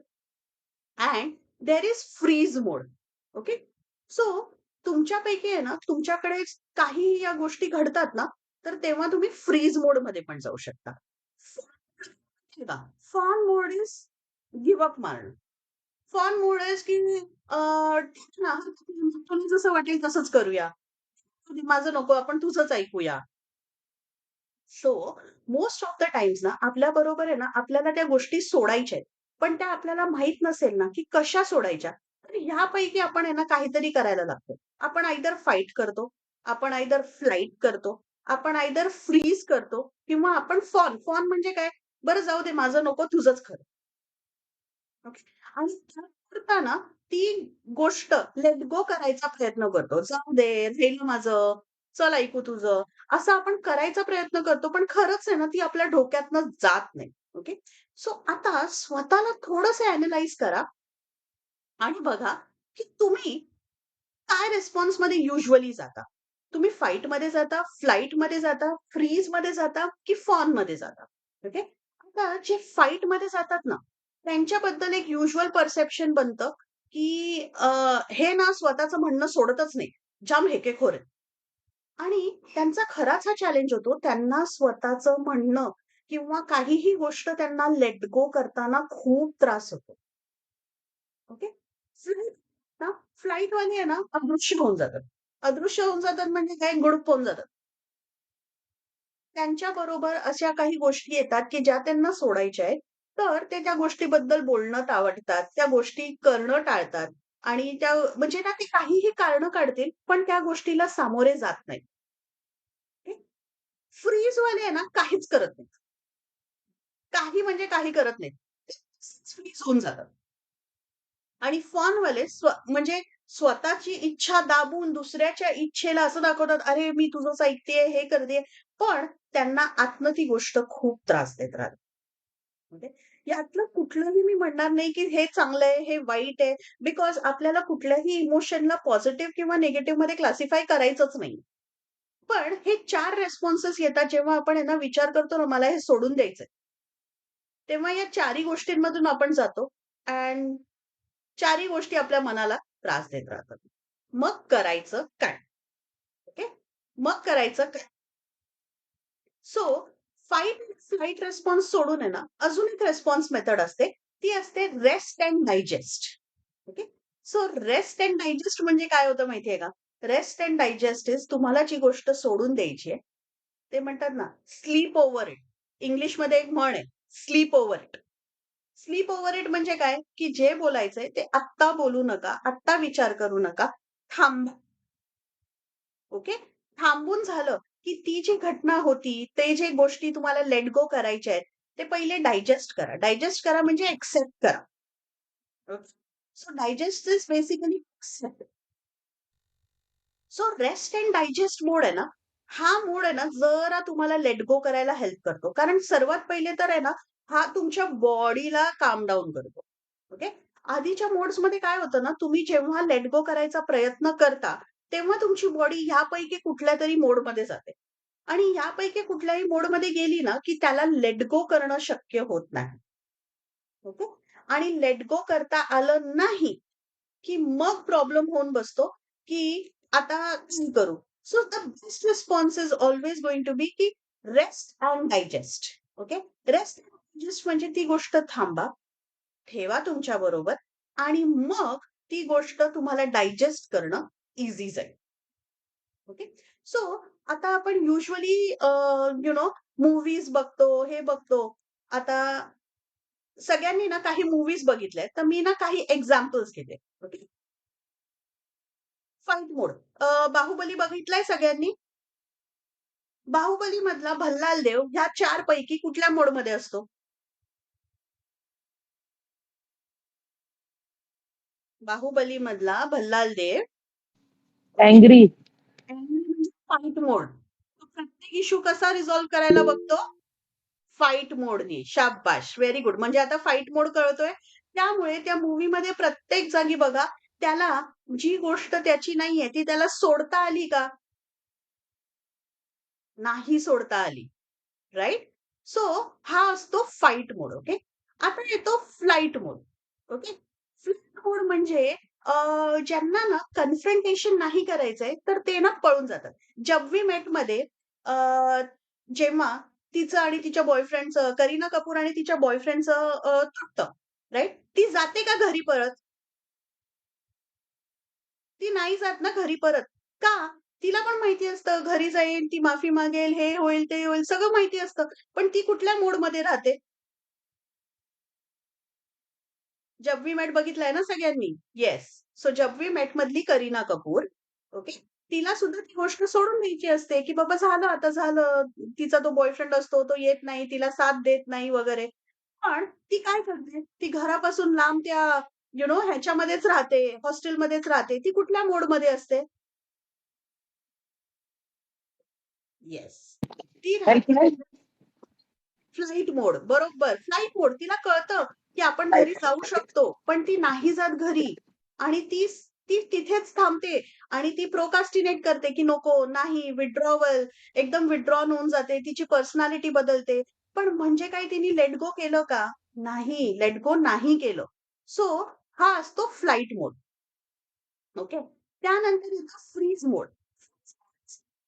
and there is freeze mode. Okay. So तुमच्यापैकी आहे ना, तुमच्याकडे काही या गोष्टी घडतात ना, तर तेव्हा तुम्ही फ्रीज मोडमध्ये पण जाऊ शकता. फॉन मोड इज गिव्ह अप मारणं. फॉन मोड इज की ठीक ना, तुला जसं वाटेल तसंच करूया. माझं नको, आपण तुझंच ऐकूया. So most of the Times ना, आपल्याबरोबर आहे ना, आपल्याला त्या गोष्टी सोडायच्या आहेत. पण त्या आपल्याला माहीत नसेल ना, की कशा सोडायच्या. तर ह्यापैकी आपण आहे ना, काहीतरी करायला लागतो. आपण आयदर फाईट करतो, आपण आयदर फ्लाइट करतो, आपण आयदर फ्रीज करतो किंवा आपण फॉन. फॉन म्हणजे काय? बरं जाऊ दे, माझं नको, तुझंच खरं. ओके. आणि त्या ना, ती गोष्ट लेट गो करायचा प्रयत्न करतो. जाऊ दे, राहिलं माझं, चल ऐकू तुझं. असं आपण करायचा प्रयत्न करतो, पण खरंच आहे ना, ती आपल्या डोक्यातनं जात नाही. ओके. सो आता स्वतःला थोडंसं अॅनलाईज करा आणि बघा, की तुम्ही काय रिस्पॉन्समध्ये युजुअली जाता? तुम्ही फाईटमध्ये जाता, फ्लाइटमध्ये जाता, फ्रीजमध्ये जाता, की फॉनमध्ये जाता? ओके. आता जे फाईटमध्ये जातात ना, त्यांच्याबद्दल एक युज्युअल परसेप्शन बनतं, की हे ना स्वतःचं म्हणणं सोडतच नाही. जाम हेकेखोर आहेत. आणि त्यांचा खराच हा चॅलेंज होतो. त्यांना स्वतःचं म्हणणं किंवा काहीही गोष्ट त्यांना लेट गो करताना खूप त्रास होतो. ओके. फ्लाइट ना, फ्लाइटवाले आहे ना, अदृश्य होऊन जातात. अदृश्य होऊन जातात म्हणजे काय? गुडूप होऊन जातात. त्यांच्याबरोबर अशा काही गोष्टी येतात, की ज्या त्यांना सोडायच्या आहेत. तर ते त्या गोष्टीबद्दल बोलणं टाळतात. त्या गोष्टी करणं टाळतात आणि त्या म्हणजे ना, ते काहीही कारणं काढतील, पण त्या गोष्टीला सामोरे जात नाहीत. फ्रीजवाले आहे ना, काहीच करत नाहीत. काही म्हणजे काही करत नाहीत. फ्रीज होऊन जातात. आणि फॉनवाले म्हणजे स्वतःची इच्छा दाबून दुसऱ्याच्या इच्छेला असं दाखवतात, "अरे, मी तुझंच ऐकतेय, हे करतेय." पण त्यांना आतनं ती गोष्ट खूप त्रास देत राहते. म्हणजे यातलं कुठलंही मी म्हणणार नाही, की हे चांगलं आहे, हे वाईट आहे. बिकॉज आपल्याला कुठल्याही इमोशनला पॉझिटिव्ह किंवा निगेटिव्हमध्ये क्लासिफाय करायचंच नाही. पण हे 4 रिस्पॉन्सेस येतात जेव्हा आपण आहे ना विचार करतो ना, मला हे सोडून द्यायचंय. तेव्हा या 4ही गोष्टींमधून आपण जातो अँड 4ही गोष्टी आपल्या मनाला त्रास देत राहतात. मग करायचं काय? ओके. मग करायचं काय? सो फाईट फ्लाइट रिस्पॉन्स सोडून आहे ना, अजून एक रिस्पॉन्स मेथड असते. ती असते rest and digest. Okay. So rest and digest म्हणजे काय होतं माहिती का? रेस्ट अँड डायजेस्ट इज तुम्हाला जी गोष्ट सोडून द्यायची आहे, ते म्हणतात ना, स्लीप ओव्हर इट. इंग्लिशमध्ये एक म्हण आहे, sleep over it. Sleep over it म्हणजे काय, की जे बोलायचंय ते आत्ता बोलू नका, आत्ता विचार करू नका. थांबा. ओके? थांबून झालं, की ती जी घटना होती, ते जे गोष्टी तुम्हाला लेट गो करायच्या आहेत, ते पहिले डायजेस्ट करा. डायजेस्ट करा म्हणजे एक्सेप्ट करा. Okay? So digest is basically accept. So rest and digest mode आहे ना, हा मोड आहे ना, जरा तुम्हाला लेट गो करायला हेल्प करतो. कारण सर्वात पहिले तर आहे ना, हा तुमच्या बॉडीला काम डाउन करतो. ओके. आधीच्या मोड्समध्ये काय होतं ना, तुम्ही जेव्हा लेट गो करायचा प्रयत्न करता, तेव्हा तुमची बॉडी ह्यापैकी कुठल्यातरी मोडमध्ये जाते. आणि ह्यापैकी कुठल्याही मोडमध्ये गेली ना, की त्याला लेट गो करणं शक्य होत नाही. ओके. आणि लेट गो करता आलं नाही, की मग प्रॉब्लेम होऊन बसतो, की आता काय करू? So the best response is always going to be की rest and digest. Okay. Rest digest म्हणजे ती गोष्ट थांबा, ठेवा तुमच्या बरोबर आणि मग ती गोष्ट तुम्हाला डायजेस्ट करणं इझी जाईल. ओके. सो आता आपण युजुअली मूव्हीज बघतो, हे बघतो. आता सगळ्यांनी ना काही मूव्हीज बघितल्यात, तर मी ना काही एक्झाम्पल्स घेते. ओके. फाईट मोड. बाहुबली बघितलाय सगळ्यांनी? बाहुबली मधला भल्लाल देव ह्या 4 पैकी कुठल्या मोडमध्ये असतो? बाहुबली मधला Bhallala Deva okay. Angry. Fight mode. तो प्रत्येक इश्यू कसा रिझॉल्व्ह करायला बघतो? फाईट मोडनी. शाब्बाश! Very good. म्हणजे आता फाईट मोड कळतोय. त्यामुळे त्या मूव्हीमध्ये प्रत्येक जागी बघा, त्याला जी गोष्ट त्याची नाहीये, ती त्याला सोडता आली का? नाही सोडता आली. राइट? सो हा असतो फाईट मोड. ओके. आता येतो फ्लाइट मोड. ओके. फ्लाइट मोड म्हणजे ज्यांना ना कन्फ्रंटेशन नाही करायचंय, तर ते ना पळून जातात. जब वी मेट मध्ये जेव्हा तिचं आणि तिच्या बॉयफ्रेंडचं करीना कपूर आणि तिच्या बॉयफ्रेंडचं तुटतं. राइट? ती जाते का घरी परत? ती नाही जात ना घरी परत. का? तिला पण माहिती असतं घरी जाईल, ती माफी मागेल, हे होईल, ते होईल, सगळं माहिती असतं. पण ती कुठल्या मूडमध्ये राहते? जब वी मेट बघितलाय ना सगळ्यांनी? येस. सो जब वी मेट मधली करीना कपूर, ओके. तिला सुद्धा ती गोष्ट सोडून द्यायची असते, की बाबा झालं आता झालं. तिचा तो बॉयफ्रेंड असतो, तो येत नाही, तिला साथ देत नाही वगैरे. पण ती काय करते? ती घरापासून लांब त्या ह्याच्यामध्येच राहते, हॉस्टेलमध्येच राहते. ती कुठल्या मोडमध्ये असते? येस. ती राहते हेल्पलाईन. फ्लाइट मोड. बरोबर. फ्लाइट मोड. तिला कळतं, की आपण घरी जाऊ शकतो. पण ती नाही जात घरी आणि ती तिथेच थांबते आणि ती प्रोकास्टिनेट करते, की नको, नाही, विथड्रॉवल, एकदम विथड्रॉन होऊन जाते. तिची पर्सनॅलिटी बदलते. पण म्हणजे काय तिने लेट गो केलं का? नाही. लेट गो नाही केलं. सो हा असतो फ्लाइट मोड. ओके. त्यानंतर येतो फ्रीज मोड.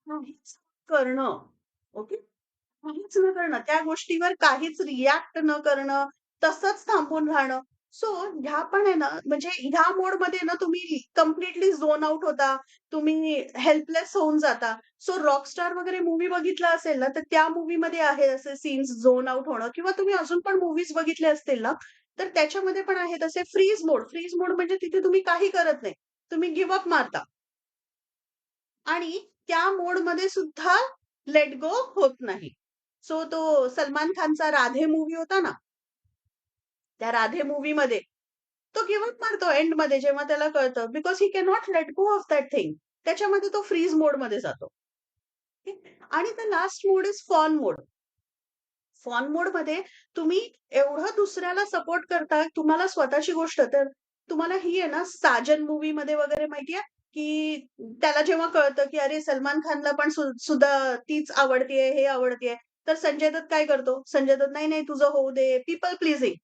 काहीच करणं. ओके. काहीच न करणं, त्या गोष्टीवर काहीच रिएक्ट न करणं, तसंच थांबून राहणं. सो ह्या पण आहे ना, म्हणजे ह्या मोडमध्ये ना तुम्ही कंप्लीटली झोन आउट होता. तुम्ही हेल्पलेस होऊन जाता. सो रॉकस्टार वगैरे मूव्ही बघितला असेल ना, तर त्या मूव्हीमध्ये आहे असे सीन्स झोन आउट होणं किंवा तुम्ही अजून पण मूव्हीज बघितले असतील ना, तर त्याच्यामध्ये पण आहेत असे फ्रीज मोड. फ्रीज मोड म्हणजे तिथे तुम्ही काही करत नाही. तुम्ही गिव्ह मारता. आणि त्या मोडमध्ये सुद्धा लेट गो होत नाही. सो तो सलमान खानचा राधे मूव्ही होता ना, त्या राधे मूव्हीमध्ये तो गिव्ह अप मारतो एंडमध्ये जेव्हा त्याला कळतं because he cannot let go of that thing. त्याच्यामध्ये तो फ्रीज मोडमध्ये जातो. आणि द लास्ट मोड इज फॉन मोड. फॉन मोडमध्ये तुम्ही एवढं दुसऱ्याला सपोर्ट करता, तुम्हाला स्वतःची गोष्ट तर तुम्हाला ही आहे ना, साजन मूव्हीमध्ये वगैरे माहितीये, की त्याला जेव्हा कळतं, की अरे सलमान खानला पण सुद्धा तीच आवडतीये, हे आवडतीये. तर संजय दत्त काय करतो? संजय दत्त, "नाही, नाही तुझं होऊ दे." पीपल प्लीजिंग,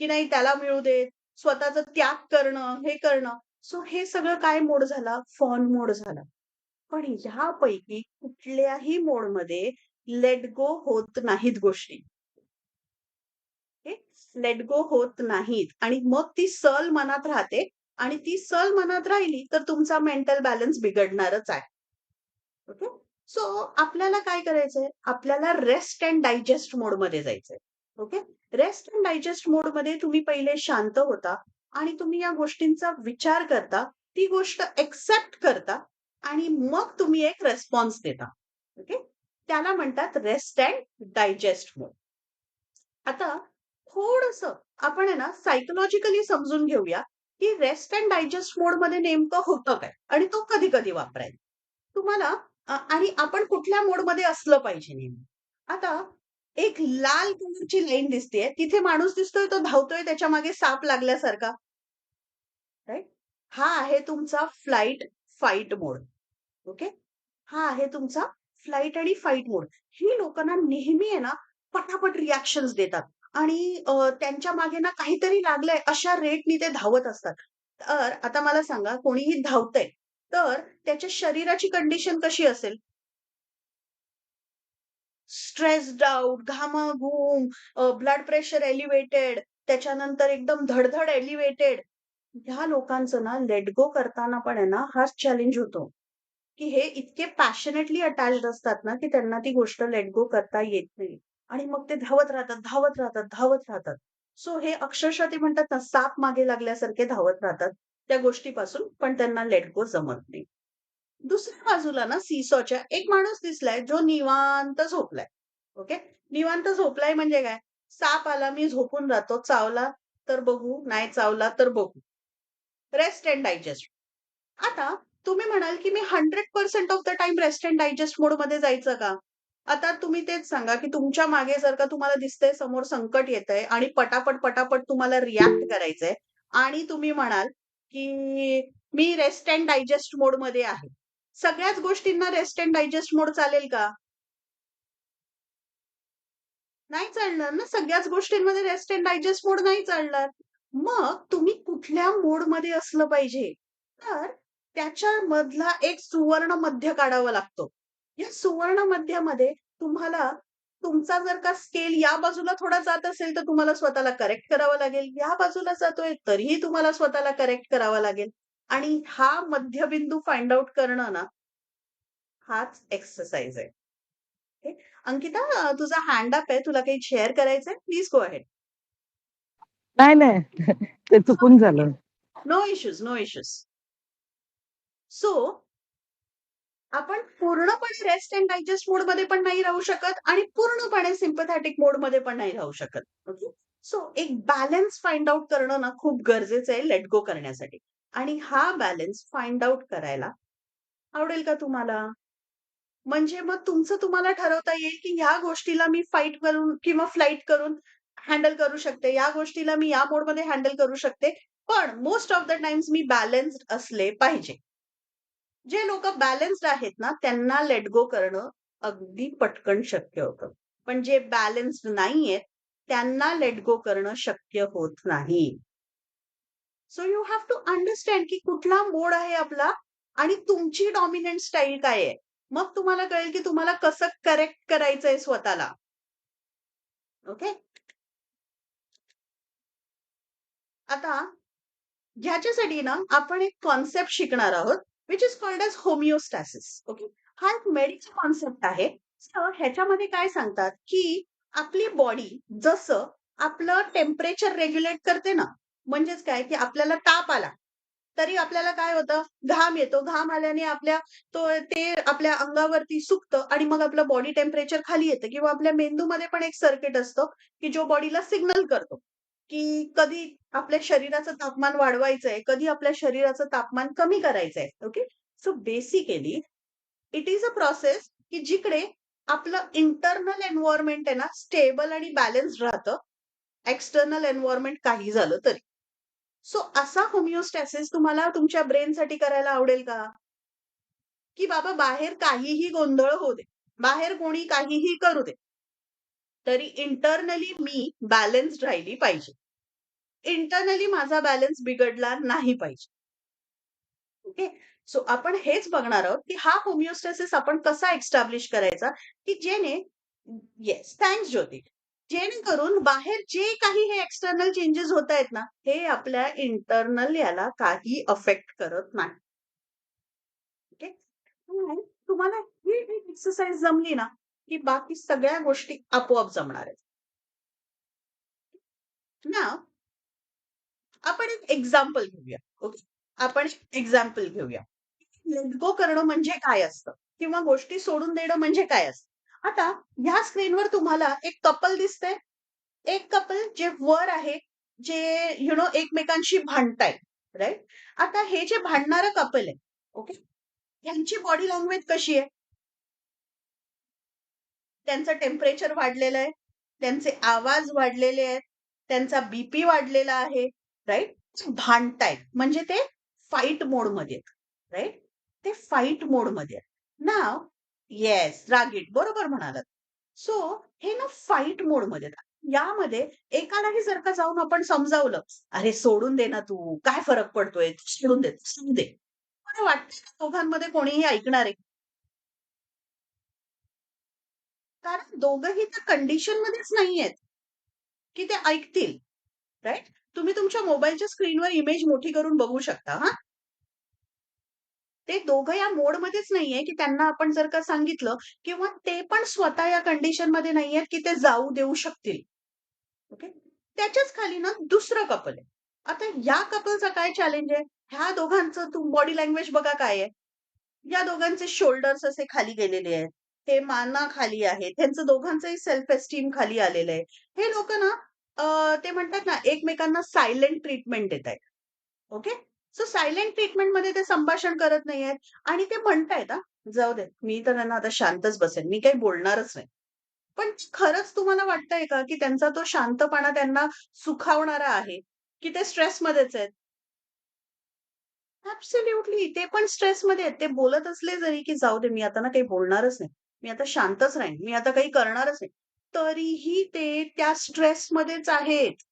की नाही त्याला मिळू दे. स्वतःचा त्याग करणं, हे करणं. सो हे सगळं काय मोड झाला? फॉन मोड झाला. पण ह्यापैकी कुठल्याही मोडमध्ये लेट गो होत नाहीत गोष्टी. लेट गो होत नाहीत आणि मग ती सल मनात राहते आणि ती सल मनात राहिली तर तुमचा मेंटल बॅलन्स बिघडणारच आहे. ओके. सो आपल्याला काय करायचंय? आपल्याला रेस्ट अँड डायजेस्ट मोडमध्ये जायचंय. ओके. रेस्ट अँड डायजेस्ट मोडमध्ये तुम्ही पहिले शांत होता आणि तुम्ही या गोष्टींचा विचार करता, ती गोष्ट एक्सेप्ट करता आणि मग तुम्ही एक रिस्पॉन्स देता. ओके. त्याला म्हणतात रेस्ट अँड डायजेस्ट मोड. आता थोडंसं आपण आहे ना सायकॉलॉजिकली समजून घेऊया, की रेस्ट अँड डायजेस्ट मोडमध्ये नेमकं होतं काय? आणि तो कधी-कधी वापरायचा. तुम्हाला आणि आपण कुठल्या मोडमध्ये असलं पाहिजे नेमकं. आता एक लाल कलरची लाईन दिसतेय, तिथे माणूस दिसतोय तो धावतोय त्याच्या मागे साप लागल्यासारखा, राइट? हा आहे तुमचा फ्लाइट फाईट मोड. ओके. हा आहे तुमचा फ्लाइट आणि फाईट मोड. ही लोकं ना नेहमी आहे ना, पटापट रिएक्शन्स देतात आणि त्यांच्या मागे ना काहीतरी लागलंय अशा रेटनी ते धावत असतात. तर आता मला सांगा कोणीही धावतंय, तर त्याच्या शरीराची कंडिशन कशी असेल? स्ट्रेस्ड आउट, घामाघूम, ब्लड प्रेशर एलिव्हेटेड, त्याच्यानंतर एकदम धड एलिव्हेटेड. ह्या लोकांचं ना लेट गो करताना पण आहे ना, हाच चॅलेंज होतो. की हे इतके पॅशनेटली अटॅच्ड असतात ना, की त्यांना ती गोष्ट लेट गो करता येत नाही. आणि मग ते धावत राहतात, धावत राहतात, धावत राहतात. सो हे अक्षरशः ते म्हणतात ना, साप मागे लागल्यासारखे धावत राहतात त्या गोष्टीपासून, पण त्यांना लेट गो जमत नाही. दुसऱ्या बाजूला ना सीसॉच्या एक माणूस दिसलाय, जो निवांत झोपलाय. ओके. निवांत झोपलाय म्हणजे काय? साप आला, मी झोपून राहतो. चावला तर बघू, नाही चावला तर बघू. Rest and digest. आता तुम्ही म्हणाल, की मी 100% of the time rest and digest मोडमध्ये जायचं का? आता तुम्ही तेच सांगा, की तुमच्या मागे जर का तुम्हाला दिसतंय समोर संकट येतंय आणि पटापट तुम्हाला रिएक्ट करायचंय आणि तुम्ही म्हणाल, की मी रेस्ट अँड डायजेस्ट मोडमध्ये आहे. सगळ्याच गोष्टींना रेस्ट अँड डायजेस्ट मोड चालेल का? नाही चालणार ना. सगळ्याच गोष्टींमध्ये रेस्ट अँड डायजेस्ट मोड नाही चालणार. मग तुम्ही कुठल्या मोडमध्ये असलं पाहिजे? तर त्याच्यामधला एक सुवर्ण मध्य काढावा लागतो. या सुवर्ण मध्यामध्ये तुम्हाला तुमचा जर का स्केल या बाजूला थोडा जात असेल, तर तुम्हाला स्वतःला करेक्ट करावं लागेल. या बाजूला जातोय, तरीही तुम्हाला स्वतःला करेक्ट करावा लागेल. आणि हा मध्यबिंदू फाइंड आउट करणं ना, हाच एक्सरसाइज आहे. ओके. अंकिता, तुझा हँड अप आहे. तुला काही शेअर करायचंय? Please go ahead. नाही, नाही. ते चुकून झालं. No issues, no issues. So आपण पूर्णपणे रेस्ट अँड डायजेस्ट मोडमध्ये पण नाही राहू शकत आणि पूर्णपणे सिम्पॅथॅटिक मोडमध्ये पण नाही राहू शकत. ओके. सो एक बॅलन्स फाइंड आउट करणं ना खूप गरजेचं आहे लेट गो करण्यासाठी. आणि हा बॅलन्स फाइंड आउट करायला आवडेल का तुम्हाला? म्हणजे मग तुमचं तुम्हाला ठरवता येईल, की ह्या गोष्टीला मी फाईट करून किंवा फ्लाइट करून हँडल करू शकते. या गोष्टीला मी या मोडमध्ये हँडल करू शकते. पण most of the Times me balanced असले पाहिजे. जे लोकं बॅलन्स्ड आहेत ना, त्यांना लेट गो करणं अगदी पटकन शक्य होतं. पण जे बॅलन्स्ड नाहीयेत, त्यांना लेट गो करणं शक्य होत नाही. So you have to understand की कुठला मोड आहे आपला आणि तुमची डॉमिनंट स्टाईल काय आहे. मग तुम्हाला कळेल की तुम्हाला कसं करेक्ट करायचंय स्वतःला. ओके. आता ह्याच्यासाठी ना आपण एक कॉन्सेप्ट शिकणार आहोत, which is called as homeostasis. Okay. हा एक मेडिकल कॉन्सेप्ट आहे. तर ह्याच्यामध्ये काय सांगतात, की आपली बॉडी जसं आपलं टेम्परेचर रेग्युलेट करते ना, म्हणजेच काय, की आपल्याला ताप आला, तरी आपल्याला काय होतं, घाम येतो. घाम आल्याने ते आपल्या अंगावरती सुकतं आणि मग आपलं बॉडी टेम्परेचर खाली येतं किंवा आपल्या मेंदूमध्ये पण एक सर्किट असतं, की जो बॉडीला सिग्नल करतो, की कधी आपल्या शरीराचं तापमान वाढवायचंय, कधी आपल्या शरीराचं तापमान कमी करायचंय. Okay. So basically it is a process, की जिकडे आपलं इंटरनल एन्व्हायर्नमेंट आहे ना, स्टेबल आणि बॅलन्स्ड राहतं. एक्सटर्नल एन्व्हायर्नमेंट काही झालं तरी. सो असा होमिओस्टॅसिस तुम्हाला तुमच्या ब्रेनसाठी करायला आवडेल का? की बाबा बाहेर काहीही गोंधळ होऊ दे. बाहेर कोणी काहीही करू दे. तरी इंटरनली मी बॅलन्स्ड राहिली पाहिजे. इंटरनली माझा बॅलन्स बिघडला नाही पाहिजे. ओके. सो आपण हेच बघणार आहोत, की हा होमिओस्टॅसिस आपण कसा एस्टॅब्लिश करायचा, की जेणे येस, थँक्स ज्योती. जेणेकरून बाहेर जे काही हे एक्सटर्नल चेंजेस होत आहेत ना, हे आपल्या इंटरनल याला काही अफेक्ट करत नाही. ओके. आणि तुम्हाला ही एक एक्सरसाइज जमली ना, की बाकी सगळ्या गोष्टी आपोआप जमणार आहेत. ना आपण एक एक्झाम्पल घेऊया. ओके. आपण एक्झाम्पल घेऊया. लेट गो करणं म्हणजे काय असतं? किंवा गोष्टी सोडून देणं म्हणजे काय असतं? आता ह्या स्क्रीनवर तुम्हाला एक कपल दिसतंय. एक कपल जे वर आहे, जे एकमेकांशी भांडतायत, राइट? आता हे जे भांडणारं कपल आहे, ओके? ह्यांची बॉडी लँग्वेज कशी आहे? त्यांचं टेम्परेचर वाढलेलं आहे, त्यांचे आवाज वाढलेले आहेत, त्यांचा बीपी वाढलेला आहे, राइट? भांडतायत म्हणजे ते फाईट मोडमध्ये आहेत, राइट? ते फाईट मोडमध्ये आहेत. नाव येस, रागीट, बरोबर म्हणालात. सो हे ना फाईट मोडमध्ये आहेत. यामध्ये एकालाही जर का जाऊन आपण समजावलं, "अरे सोडून दे ना तू, काय फरक पडतोय? सोडून दे, सोडून दे." मला वाटतं का दोघांमध्ये कोणीही ऐकणार आहे? कारण दोघंही त्या कंडिशनमध्येच नाहीयेत, की ते ऐकतील, राइट? तुम्ही तुमच्या मोबाईलच्या स्क्रीनवर इमेज मोठी करून बघू शकता हां. ते दोघं या मोडमध्येच नाहीये, की त्यांना आपण जर का सांगितलं किंवा ते पण स्वतः या कंडिशनमध्ये नाहीयेत, की ते जाऊ देऊ शकतील. ओके. त्याच्याच खाली ना दुसरं कपल आहे. आता या कपलचा काय चॅलेंज आहे? ह्या दोघांचं बॉडी लँग्वेज बघा काय आहे. या दोघांचे शोल्डर्स असे खाली गेलेले आहेत. हे माना खाली आहेत. त्यांचं दोघांचंही सेल्फ एस्टीम खाली आलेलं आहे. हे लोकं ना ते म्हणतात ना एकमेकांना सायलेंट ट्रीटमेंट देत आहेत. ओके. सो सायलेंट ट्रीटमेंटमध्ये ते संभाषण करत नाहीयेत आणि ते म्हणतायत हां, "जाऊ दे, मी तर आहे ना आता शांतच बसेन. मी काही बोलणारच नाही." पण खरंच तुम्हाला वाटतंय का, की त्यांचा तो शांतपणा त्यांना सुखावणारा आहे, की ते स्ट्रेसमध्येच आहेत? ॲब्सोल्युटली. ते पण स्ट्रेसमध्ये आहेत. ते बोलत असले जरी, की "जाऊ दे, मी आता ना काही बोलणारच नाही. मी आता शांतच राहीन. मी आता काही करणारच नाही." तरीही ते त्या स्ट्रेसमध्येच आहेत.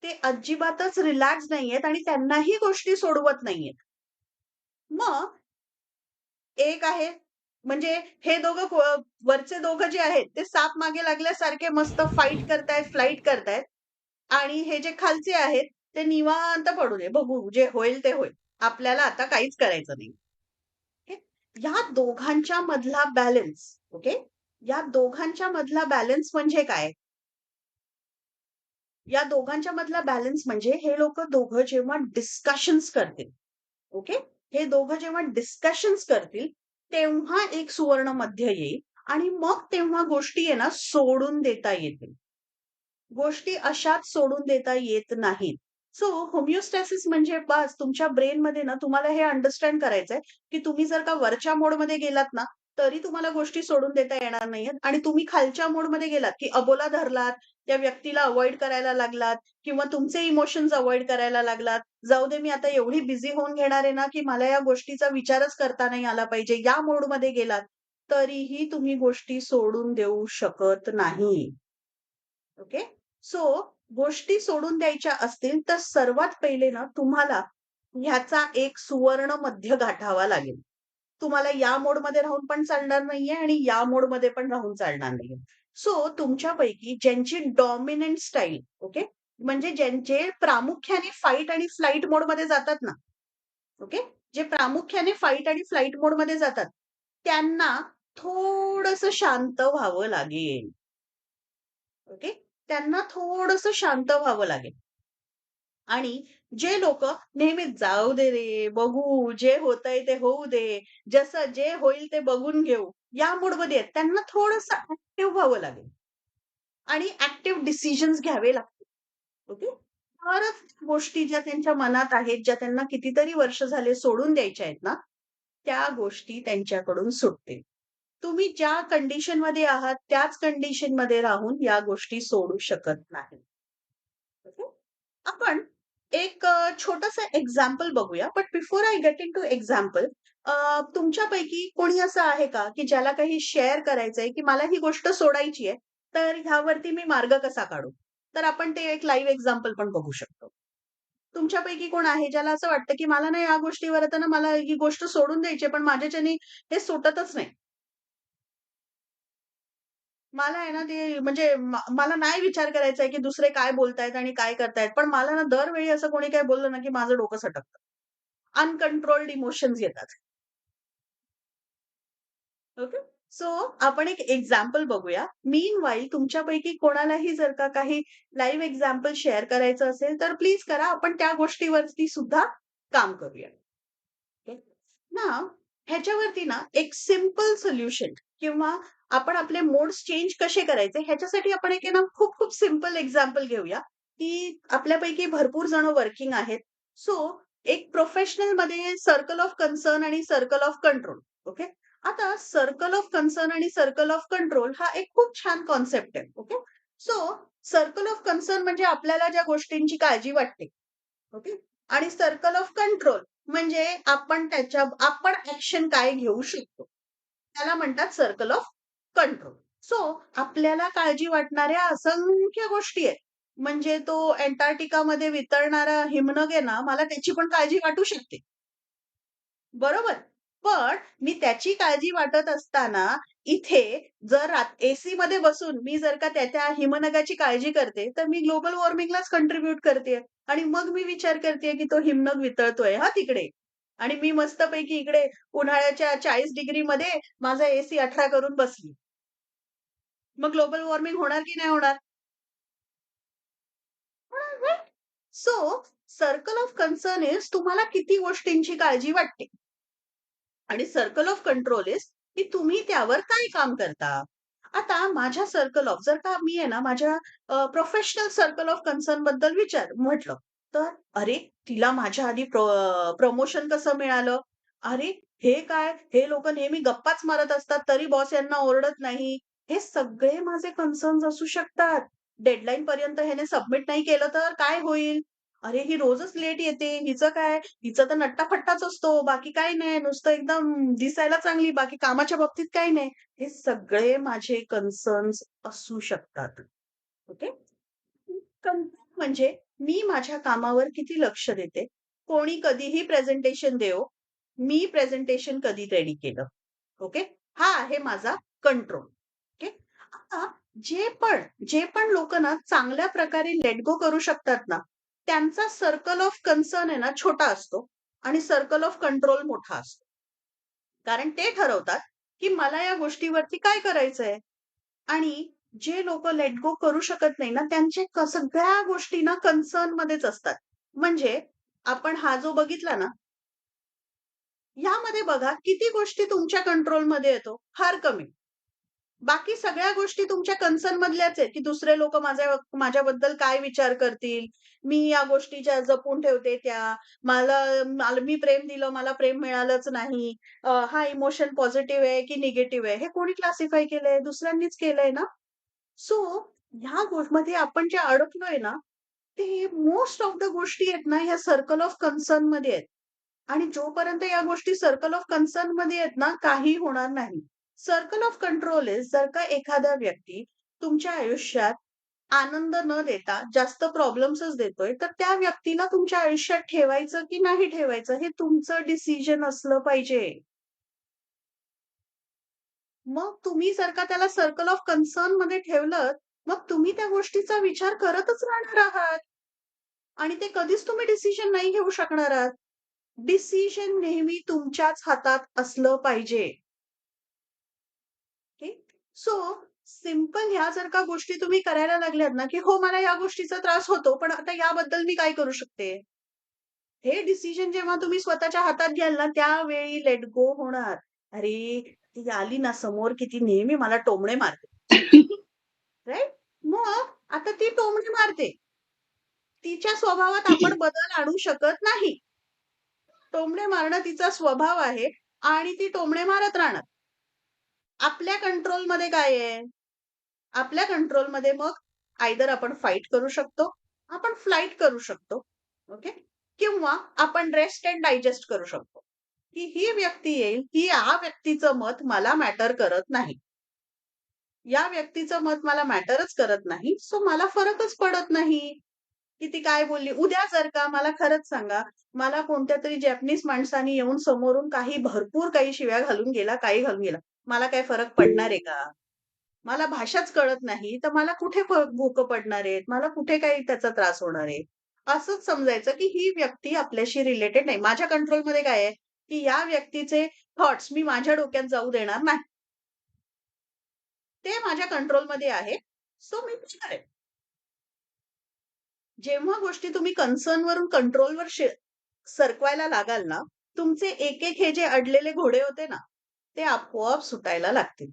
ते अजिबातच रिलॅक्स नाहीयेत आणि त्यांनाही गोष्टी सोडवत नाहीयेत. मग एक आहे म्हणजे हे दोघं वरचे दोघं जे आहेत, ते साप मागे लागल्यासारखे मस्त फाईट करतायत, फ्लाइट करतायत आणि हे जे खालचे आहेत, ते निवांत पडू दे. बघू जे होईल ते होईल. आपल्याला आता काहीच करायचं नाही. ओके. या दोघांच्या मधला बॅलन्स, ओके. या दोघांच्या मधला बॅलन्स म्हणजे काय? या दोघांच्या मधला बॅलन्स म्हणजे हे लोकं दोघं जेव्हा डिस्कशन्स करतील, ओके. हे दोघं जेव्हा डिस्कशन्स करतील, तेव्हा एक सुवर्ण मध्य येईल आणि मग तेव्हा गोष्टी आहे ना सोडून देता येतील. गोष्टी अशाच सोडून देता येत नाहीत. सो होमिओस्टॅसिस म्हणजे बस तुमच्या ब्रेनमध्ये ना तुम्हाला हे अंडरस्टँड करायचंय, की तुम्ही जर का वरच्या मोडमध्ये गेलात ना, तरी तुम्हाला गोष्टी सोडून देता येणार नाहीयेत आणि तुम्ही खालच्या मोडमध्ये गेलात, की अबोला धरलात, त्या व्यक्तीला अव्हॉइड करायला लागलात किंवा तुमचे इमोशन्स अव्हॉइड करायला लागलात. जाऊ दे मी आता एवढी बिझी होऊन घेणार आहे ना, की मला या गोष्टीचा विचारच करता नाही आला पाहिजे. या मोडमध्ये गेलात, तरीही तुम्ही गोष्टी सोडून देऊ शकत नाही. ओके. सो गोष्टी सोडून द्यायच्या असतील तर सर्वात पहिले ना तुम्हाला ह्याचा एक सुवर्ण मध्य गाठावा लागेल. तुम्हाला या मोडमध्ये राहून पण चालणार नाहीये आणि या मोडमध्ये पण राहून चालणार नाहीये. सो तुमच्यापैकी ज्यांची डॉमिनंट स्टाईल, ओके, म्हणजे ज्यांचे प्रामुख्याने फाईट आणि फ्लाइट मोडमध्ये जातात ना, ओके, जे प्रामुख्याने फाईट आणि फ्लाइट मोडमध्ये जातात, त्यांना थोडंसं शांत व्हावं लागेल. ओके. त्यांना थोडंसं शांत व्हावं लागेल. आणि जे लोकं नेहमीच जाऊ दे रे, बघू, जे होतंय ते होऊ दे, जसं जे होईल ते बघून घेऊ, या मूडमध्ये आहेत. त्यांना थोडंसं ॲक्टिव्ह व्हावं लागेल आणि ॲक्टिव्ह डिसिजन्स घ्यावे लागतील. ओके. तरच गोष्टी ज्या त्यांच्या मनात आहेत, ज्या त्यांना कितीतरी वर्ष झाले सोडून द्यायच्या आहेत ना, त्या गोष्टी त्यांच्याकडून सुटतील. तुम्ही ज्या कंडिशनमध्ये आहात, त्याच कंडिशनमध्ये राहून या गोष्टी सोडू शकत नाही. ओके. आपण एक छोटंसं एक्झाम्पल बघूया. But before I get into example, तुमच्यापैकी कोणी असं आहे का, की ज्याला काही शेअर करायचंय, की मला ही गोष्ट सोडायची आहे, तर ह्यावरती मी मार्ग कसा काढू? तर आपण ते एक लाईव्ह एक्झाम्पल पण बघू शकतो. तुमच्यापैकी कोण आहे ज्याला असं वाटतं, की मला ना या गोष्टीवर आता ना मला ही गोष्ट सोडून द्यायची आहे, पण माझ्याच्याने हे सुटतच नाही. मला आहे ना ते म्हणजे मला नाही विचार करायचा आहे, की दुसरे काय बोलतायत आणि काय करतायत. पण मला ना दरवेळी असं कोणी काही बोललं ना, की माझं डोकं सटकतं. अनकंट्रोल्ड इमोशन्स येतात. ओके. सो आपण एक एक्झाम्पल बघूया. मीनवाईल तुमच्यापैकी कोणालाही जर का काही लाईव्ह एक्झाम्पल शेअर करायचं असेल, तर प्लीज करा. आपण त्या गोष्टीवरती सुद्धा काम करूया. ओके. नाऊ ह्याच्यावरती ना एक सिंपल सोल्युशन किंवा आपण आपले मोड्स चेंज कसे करायचे ह्याच्यासाठी आपण एक आहे ना खूप खूप सिंपल एक्झाम्पल घेऊया, की आपल्यापैकी भरपूर जण वर्किंग आहेत. सो एक प्रोफेशनल मध्ये सर्कल ऑफ कन्सर्न आणि सर्कल ऑफ कंट्रोल. ओके. आता सर्कल ऑफ कन्सर्न आणि सर्कल ऑफ कंट्रोल हा एक खूप छान कॉन्सेप्ट आहे. Okay. So circle of concern म्हणजे आपल्याला ज्या गोष्टींची काळजी वाटते. ओके. आणि सर्कल ऑफ कंट्रोल म्हणजे आपण ऍक्शन काय घेऊ शकतो. त्याला म्हणतात सर्कल ऑफ कंट्रोल. सो आपल्याला काळजी वाटणाऱ्या असंख्य गोष्टी आहेत. म्हणजे तो अंटार्क्टिकामध्ये वितळणारा हिमनग आहे ना, मला त्याची पण काळजी वाटू शकते. बरोबर. पण मी त्याची काळजी वाटत असताना इथे जर एसी मध्ये बसून मी जर का त्या हिमनगाची काळजी करते, तर मी ग्लोबल वॉर्मिंगलाच कंट्रीब्यूट करते. आणि मग मी विचार करते, की तो हिमनग वितळतोय हां तिकडे. आणि मी मस्तपैकी इकडे उन्हाळ्याच्या 40 डिग्रीमध्ये माझा एसी 18 करून बसली. मग ग्लोबल वॉर्मिंग होणार की नाही होणार? So circle of concern is तुम्हाला किती गोष्टींची काळजी वाटते. आणि सर्कल ऑफ कंट्रोल इज की तुम्ही त्यावर काय काम करता. आता माझ्या सर्कल ऑफ जर का मी आहे ना माझ्या प्रोफेशनल सर्कल ऑफ कन्सर्न बद्दल म्हटलं तर अरे तिला माझ्या आधी प्रमोशन कसं मिळालं. अरे हे काय हे लोक नेहमी गप्पाच मारत असतात तरी बॉस यांना ओरडत नाही. हे सगळे माझे कन्सर्न असू शकतात. डेडलाईन पर्यंत ह्याने सबमिट नाही केलं तर काय होईल. अरे ही रोजच लेट येते हिचं काय. हिचा तर नट्टाफट्टाच असतो. बाकी काही नाही. नुसतं एकदम दिसायला चांगली, बाकी कामाच्या बाबतीत काही नाही. हे सगळे माझे कन्सर्न्स असू शकतात. ओके. म्हणजे मी माझ्या कामावर किती लक्ष देते. कोणी कधीही प्रेझेंटेशन देवो, मी प्रेझेंटेशन कधी रेडी केलं. ओके. हा आहे माझा कंट्रोल. ओके. आता जे पण लोक ना चांगल्या प्रकारे लेट गो करू शकतात ना, त्यांचा सर्कल ऑफ कन्सर्न आहे ना छोटा असतो आणि सर्कल ऑफ कंट्रोल मोठा असतो. कारण ते ठरवतात, की मला या गोष्टीवरती काय करायचंय. आणि जे लोक लेट गो करू शकत नाही ना, त्यांचे सगळ्या गोष्टी ना कन्सर्न मध्येच असतात. म्हणजे आपण हा जो बघितला ना, यामध्ये बघा किती गोष्टी तुमच्या कंट्रोलमध्ये येतो? फार कमी. बाकी सगळ्या गोष्टी तुमच्या कन्सर्न मधल्याच आहेत, की दुसरे लोक माझ्याबद्दल काय विचार करतील. मी या गोष्टी ज्या जपून ठेवते त्या. मला मला मी प्रेम दिलं, मला प्रेम मिळालंच नाही. हा इमोशन पॉझिटिव्ह आहे की निगेटिव्ह आहे, हे कोणी क्लासिफाय केलंय? दुसऱ्यांनीच केलंय ना. सो ह्या मध्ये आपण जे अडकलोय ना, ते मोस्ट ऑफ द गोष्टी आहेत ना, ह्या सर्कल ऑफ कन्सर्न मध्ये आहेत. आणि जोपर्यंत या गोष्टी सर्कल ऑफ कन्सर्न मध्ये आहेत ना, काही होणार नाही. सर्कल ऑफ कंट्रोल इज जर का एखादा व्यक्ती तुमच्या आयुष्यात आनंद न देता जास्त प्रॉब्लेम्सच देतोय, तर त्या व्यक्तीला तुमच्या आयुष्यात ठेवायचं की नाही ठेवायचं हे तुमचं डिसिजन असलं पाहिजे. मग तुम्ही जर का त्याला सर्कल ऑफ कन्सर्न मध्ये ठेवलं, मग तुम्ही त्या गोष्टीचा विचार करतच राहणार आहात. आणि ते कधीच तुम्ही डिसिजन नाही घेऊ शकणार आहात. डिसिजन नेहमी तुमच्याच हातात असलं पाहिजे. ओके. सो सिंपल ह्या जर का गोष्टी तुम्ही करायला लागल्यात ना, की हो मला या गोष्टीचा त्रास होतो, पण आता याबद्दल मी काय करू शकते? हे डिसिजन जेव्हा तुम्ही स्वतःच्या हातात घ्याल ना, त्यावेळी लेट गो होणार. अरे, ती आली ना समोर, की ती नेहमी मला टोमणे मारते. राइट? मग आता ती टोमणे मारते. तिच्या स्वभावात आपण बदल आणू शकत नाही. टोमणे मारणं तिचा स्वभाव आहे आणि ती टोमणे मारत राहणार. आपल्या कंट्रोलमध्ये काय आहे? आपल्या कंट्रोलमध्ये मग आयदर आपण फाईट करू शकतो, आपण फ्लाइट करू शकतो. ओके. किंवा आपण रेस्ट अँड डायजेस्ट करू शकतो. की ही व्यक्ती येईल, की या व्यक्तीचं मत मला मॅटर करत नाही. या व्यक्तीचं मत मला मॅटरच करत नाही, सो मला फरकच पडत नाही, की ती काय बोलली. उद्या जर का मला खरंच सांगा, मला कोणत्यातरी जॅपनीज माणसाने येऊन समोरून भरपूर काही शिव्या घालून गेला, काही घालून गेला. मला काय फरक पडणार आहे का? मला भाषाच कळत नाही, तर मला कुठे भोकं पडणार आहेत? मला कुठे काही त्याचा त्रास होणार आहे? असंच समजायचं, की ही व्यक्ती आपल्याशी रिलेटेड नाही. माझ्या कंट्रोलमध्ये काय आहे, की या व्यक्तीचे थॉट्स मी माझ्या डोक्यात जाऊ देणार नाही. ते माझ्या कंट्रोलमध्ये आहे. सो मी ते करेन. जेव्हा गोष्टी तुम्ही कन्सर्नवरून कंट्रोलवर सरकवायला लागाल ना, तुमचे एक-एक हे जे अडलेले घोडे होते ना, ते आपोआप सुटायला लागतील.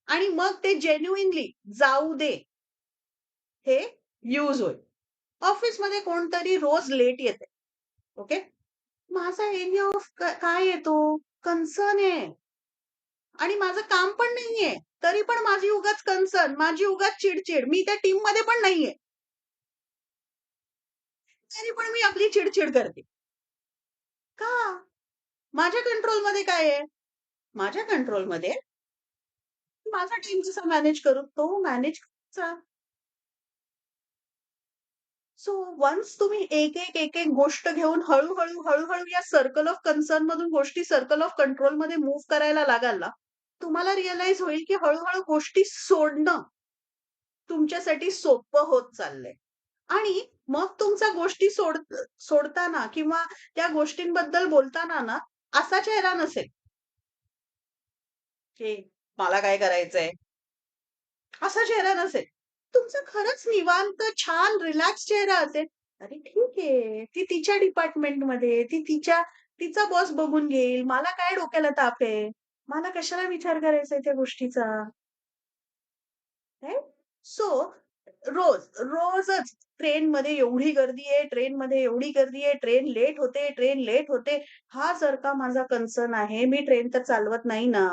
आणि मग ते जेन्युइनली जाऊ दे, हे यूज होईल. ऑफिसमध्ये कोणतरी रोज लेट येते. ओके. माझा एरिया ऑफ काय येतो? कन्सर्न आहे आणि माझं काम पण नाहीये. तरी पण माझी उगाच कन्सर्न, माझी उगाच चिड मी त्या टीममध्ये पण नाहीये. तरी पण मी आपली चिड करते. का? माझ्या कंट्रोलमध्ये काय आहे? माझ्या कंट्रोलमध्ये माझा टीम जसा मॅनेज करू, तो मॅनेज करायचा. सो वन्स तुम्ही एक-एक गोष्ट घेऊन हळू-हळू या सर्कल ऑफ कन्सर्न मधून गोष्टी सर्कल ऑफ कंट्रोलमध्ये मूव्ह करायला लागाल ना, तुम्हाला रिअलाईज होईल, की हळू गोष्टी सोडणं तुमच्यासाठी सोपं होत चाललंय. आणि मग तुमच्या गोष्टी सोडताना किंवा त्या गोष्टींबद्दल बोलताना ना, असा चेहरा नसेल, की मला काय करायचंय? असा चेहरा नसेल. तुमचा खरंच निवांत, छान रिलॅक्स चेहरा असेल. अरे ठीक आहे. ती तिच्या डिपार्टमेंटमध्ये, तिचा बॉस बघून घेईल. मला काय डोक्याला ताप आहे? मला कशाला विचार करायचा आहे त्या गोष्टीचा? राइट? सो रोजच ट्रेनमध्ये एवढी गर्दी आहे, ट्रेनमध्ये एवढी गर्दी आहे, ट्रेन लेट होते. हा जर का माझा कन्सर्न आहे, मी ट्रेन तर चालवत नाही ना.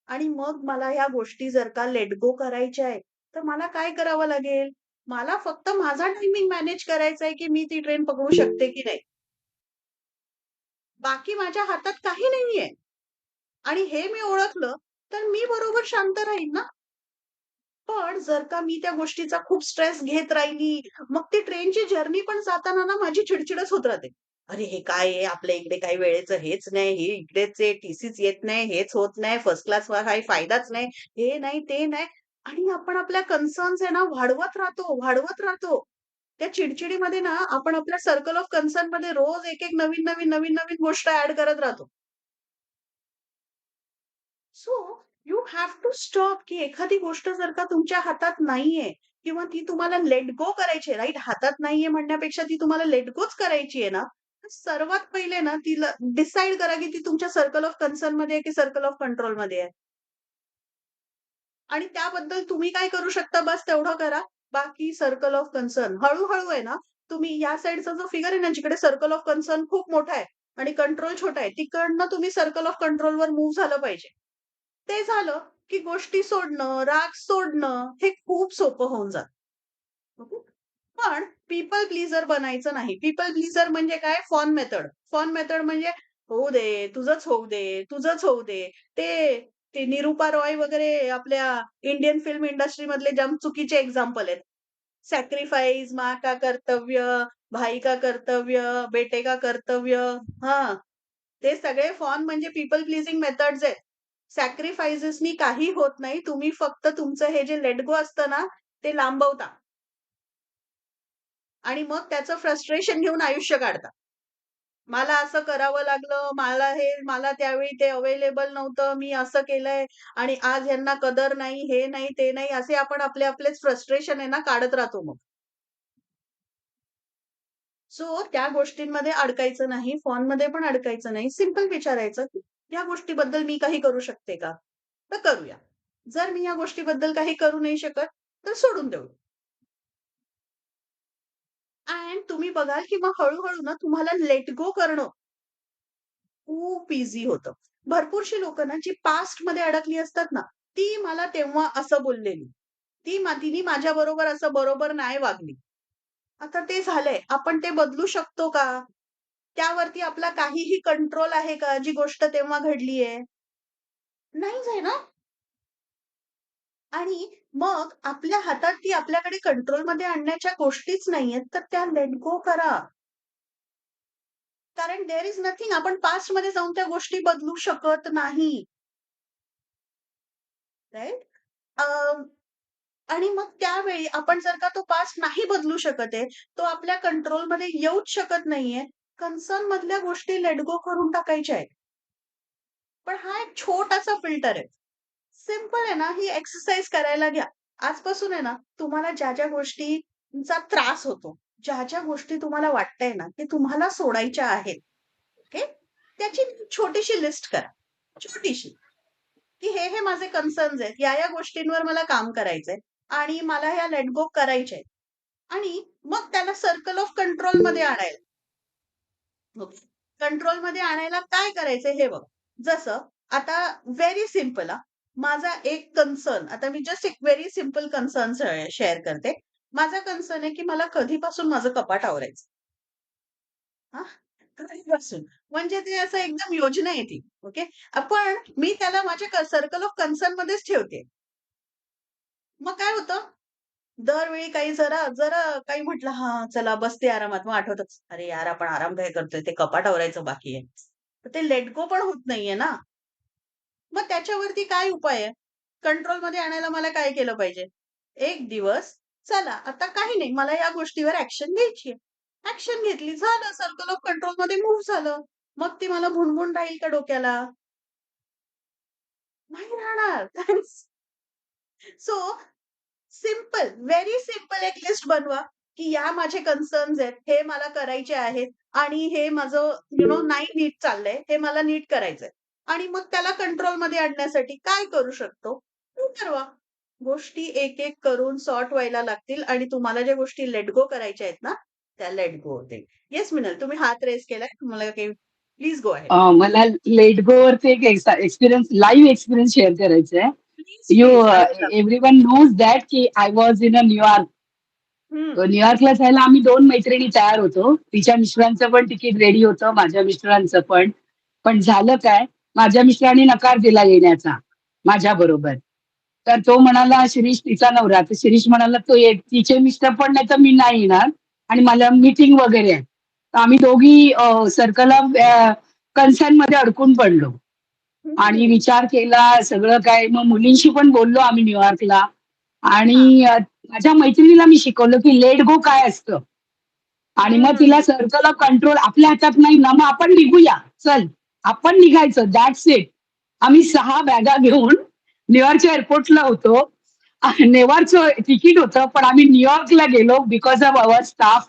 आणि मग मला ह्या गोष्टी जर का लेट गो करायच्या आहेत, तर मला काय करावं लागेल? मला फक्त माझा टायमिंग मॅनेज करायचा आहे, की मी ती ट्रेन पकडू शकते की नाही. बाकी माझ्या हातात काही नाहीये. आणि हे मी ओळखलं, तर मी बरोबर शांत राहीन ना. पण जर का मी त्या गोष्टीचा खूप स्ट्रेस घेत राहिली, मग ती ट्रेनची जर्नी पण जाताना ना माझी चिडचिडच होत राहते. अरे हे काय आहे? आपल्या इकडे काही वेळेचं हेच नाही, हे इकडेच आहे, टीसीच येत नाही, हेच होत नाही, फर्स्ट क्लास काही फायदाच नाही, हे नाही, ते नाही. आणि आपण आपल्या कन्सर्न्स आहे ना वाढवत राहतो. त्या चिडचिडीमध्ये ना आपण आपल्या सर्कल ऑफ कन्सर्नमध्ये रोज एक-एक नवीन गोष्ट ॲड करत राहतो. So you have to stop, की एखादी गोष्ट जर का तुमच्या हातात नाहीये किंवा ती तुम्हाला लेट गो करायची आहे, राइट? हातात नाहीये म्हणण्यापेक्षा ती तुम्हाला लेट गोच करायची आहे ना, तर सर्वात पहिले ना तिला डिसाईड करा, की ती तुमच्या सर्कल ऑफ कन्सर्नमध्ये आहे, की सर्कल ऑफ कंट्रोलमध्ये आहे. आणि त्याबद्दल तुम्ही काय करू शकता बस तेवढं करा. बाकी सर्कल ऑफ कन्सर्न हळू आहे ना, तुम्ही या साइडचा जो फिगर आहे ना, जिकडे सर्कल ऑफ कन्सर्न खूप मोठा आहे आणि कंट्रोल छोटा आहे, तिकडनं तुम्ही सर्कल ऑफ कंट्रोलवर मूव्ह झालं पाहिजे. ते झालं, की गोष्टी सोडणं, राग सोडणं हे खूप सोपं होऊन जातं. ओके. पण पीपल प्लीजर बनायचं नाही. पीपल प्लीजर म्हणजे काय? फॉन मेथड. फॉन मेथड म्हणजे होऊ दे, तुझंच होऊ दे, तुझंच होऊ दे. ते ते निरूपा रॉय वगैरे आपल्या इंडियन फिल्म इंडस्ट्रीमधले जाम चुकीचे एक्झाम्पल आहेत. सॅक्रिफाइस, माँ का कर्तव्य, भाई का कर्तव्य, बेटे का कर्तव्य. हां. ते सगळे फॉर्म म्हणजे पीपल प्लीजिंग मेथड्स आहेत. सॅक्रिफाइसेसनी काही होत नाही. तुम्ही फक्त तुमचं हे जे लेट गो असतं ना, ते लांबवता आणि मग त्याचं फ्रस्ट्रेशन घेऊन आयुष्य काढता. मला असं करावं लागलं, मला त्यावेळी ते अवेलेबल नव्हतं, मी असं केलंय आणि आज ह्यांना कदर नाही, हे नाही, ते नाही, असे आपण आपलेच फ्रस्ट्रेशन आहे ना काढत राहतो मग. सो त्या गोष्टींमध्ये अडकायचं नाही, फॉनमध्ये पण अडकायचं नाही. सिंपल विचारायचं, की "या गोष्टीबद्दल मी काही करू शकते का?" तर करूया. जर मी या गोष्टीबद्दल काही करू नाही शकत, तर सोडून देऊ. अँड तुम्ही बघाल, की मग हळू ना तुम्हाला लेट गो करणं खूप ईझी होतं. भरपूरशी लोकं ना, जी पास्टमध्ये अडकली असतात ना, ती मला तेव्हा असं बोललेली. तिने माझ्याबरोबर असं बरोबर नाही वागली. आता ते झालंय. आपण ते बदलू शकतो का? त्यावरती आपला काहीही कंट्रोल आहे का? जी गोष्ट तेव्हा घडली आहे? नाहीच आहे ना. आणि मग आपल्या हातात ती आपल्याकडे कंट्रोलमध्ये आणण्याच्या गोष्टीच नाहीयेत, तर त्या लेट गो करा. कारण देअर इस नथिंग आपण पास्टमध्ये जाऊन त्या गोष्टी बदलू शकत नाही. राईट? आणि मग त्यावेळी आपण जर का तो पास्ट नाही बदलू शकत आहे, तो आपल्या कंट्रोलमध्ये येऊच शकत नाहीये, कन्सर्न मधल्या गोष्टी लेट गो करून टाकायच्या आहेत. पण हा एक छोटासा फिल्टर आहे. सिंपल आहे ना, ही एक्सरसाइज करायला घ्या. आजपासून आहे ना, तुम्हाला ज्या गोष्टींचा त्रास होतो, ज्या गोष्टी तुम्हाला वाटतंय ना, की तुम्हाला सोडायच्या आहेत, ओके? त्याची छोटीशी लिस्ट करा. छोटीशी. की हे माझे कन्सर्न्स आहेत. या गोष्टींवर मला काम करायचंय आणि मला ह्या लेट गो करायच्या आहेत. आणि मग त्याला सर्कल ऑफ कंट्रोलमध्ये आणायला. ओके. कंट्रोलमध्ये आणायला काय करायचंय हे बघ. जसं आता व्हेरी सिंपल माझा एक कन्सर्न आता मी जस्ट एक व्हेरी सिंपल कन्सर्न शेअर करते. माझा कन्सर्न आहे की मला कधीपासून माझं कपाट आवरायचं. हां, कधीपासून. म्हणजे ते असं एकदम योजना आहे ती. ओके. पण मी त्याला माझ्या सर्कल ऑफ कन्सर्नमध्येच ठेवते. मग काय होतं, दरवेळी काही जरा जरा काही म्हटलं, "हां, चला बसते आरामात." मग आठवतं, "अरे यार, आपण आराम काय करतोय? ते कपाट आवरायचं बाकी आहे." तर ते लेट गो पण होत नाहीये ना. मग त्याच्यावरती काय उपाय आहे? कंट्रोलमध्ये आणायला मला काय केलं पाहिजे? एक दिवस, चला आता काही नाही, मला या गोष्टीवर ॲक्शन घ्यायची आहे. ॲक्शन घेतली, झालं सर्कल ऑफ कंट्रोलमध्ये मूव्ह झालं. मग ती मला भुणभुण राहील का डोक्याला? नाही राहणार. सो सिंपल, व्हेरी सिंपल एक लिस्ट बनवा, की या माझे कन्सर्न्स आहेत, हे मला करायचे आहेत आणि हे माझं नाही नीट चाललंय, हे मला नीट करायचंय. आणि मग त्याला कंट्रोलमध्ये आणण्यासाठी काय करू शकतो? ते ठरवा. गोष्टी एक-एक करून सॉर्ट व्हायला लागतील आणि तुम्हाला ज्या गोष्टी लेट गो करायच्या आहेत ना, त्या लेट गो होतील. येस मिनल, तुम्ही हात रेज केलाय. तुम्हाला काही प्लीज गो अहेड. मला लेट गो वरती एक एक्सपिरियन्स लाईव्ह एक्सपिरियन्स शेअर करायचा आहे. Please, you please. I will love. Everyone knows that की I was in a New York. हं. न्यूयॉर्कला जायला आम्ही 2 मैत्रिणी तयार होतो. तिच्या मिस्टरांचं पण तिकीट रेडी होतं, माझ्या मिस्टरांचं पण. पण झालं काय, माझ्या मिस्टरांनी नकार दिला येण्याचा माझ्याबरोबर. तर तो म्हणाला, शिरीष तिचा नवरा, तर शिरीष म्हणाला, "तो तिचे मिस्टर पण नाही तर मी नाही येणार आणि मला मीटिंग वगैरे आहे." तर आम्ही दोघी सर्कल ऑफ कन्सर्नमध्ये अडकून पडलो. आणि हं. विचार केला सगळं काय. मग मुलींशी पण बोललो आम्ही न्यूयॉर्कला हां. आणि माझ्या मैत्रिणीला मी शिकवलं की लेट गो काय असतं. आणि मग तिला हं. सर्कल ऑफ कंट्रोल आपल्या हातात नाही ना, मग आपण निघूया. चल, आपण निघायचं. That's it. आम्ही 6 बॅगा घेऊन न्यूयॉर्कच्या एअरपोर्टला होतो. नेवारचं तिकीट होतं, पण आम्ही न्यूयॉर्कला गेलो बिकॉज ऑफ अवर स्टाफ.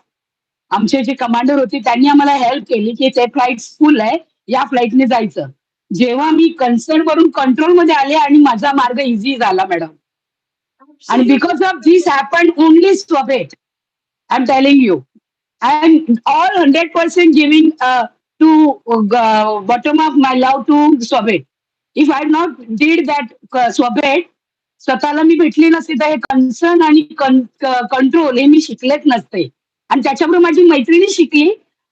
आमचे जे कमांडर होते त्यांनी आम्हाला हेल्प केली, की ते फ्लाइट फुल आहे, या फ्लाइटने जायचं. जेव्हा हां. मी कन्सर्न वरून कंट्रोलमध्ये आले आणि माझा मार्ग इझी झाला madam. And absolutely. because of this happened only stop it. I'm telling you. I'm all 100% giving to bottom of my love to Swabet. If I not did that Swabet, स्वतःला मी भेटली नसते तर हे कन्सर्न आणि control हे मी शिकलेच नसते. आणि त्याच्याबरोबर माझी मैत्रिणी शिकली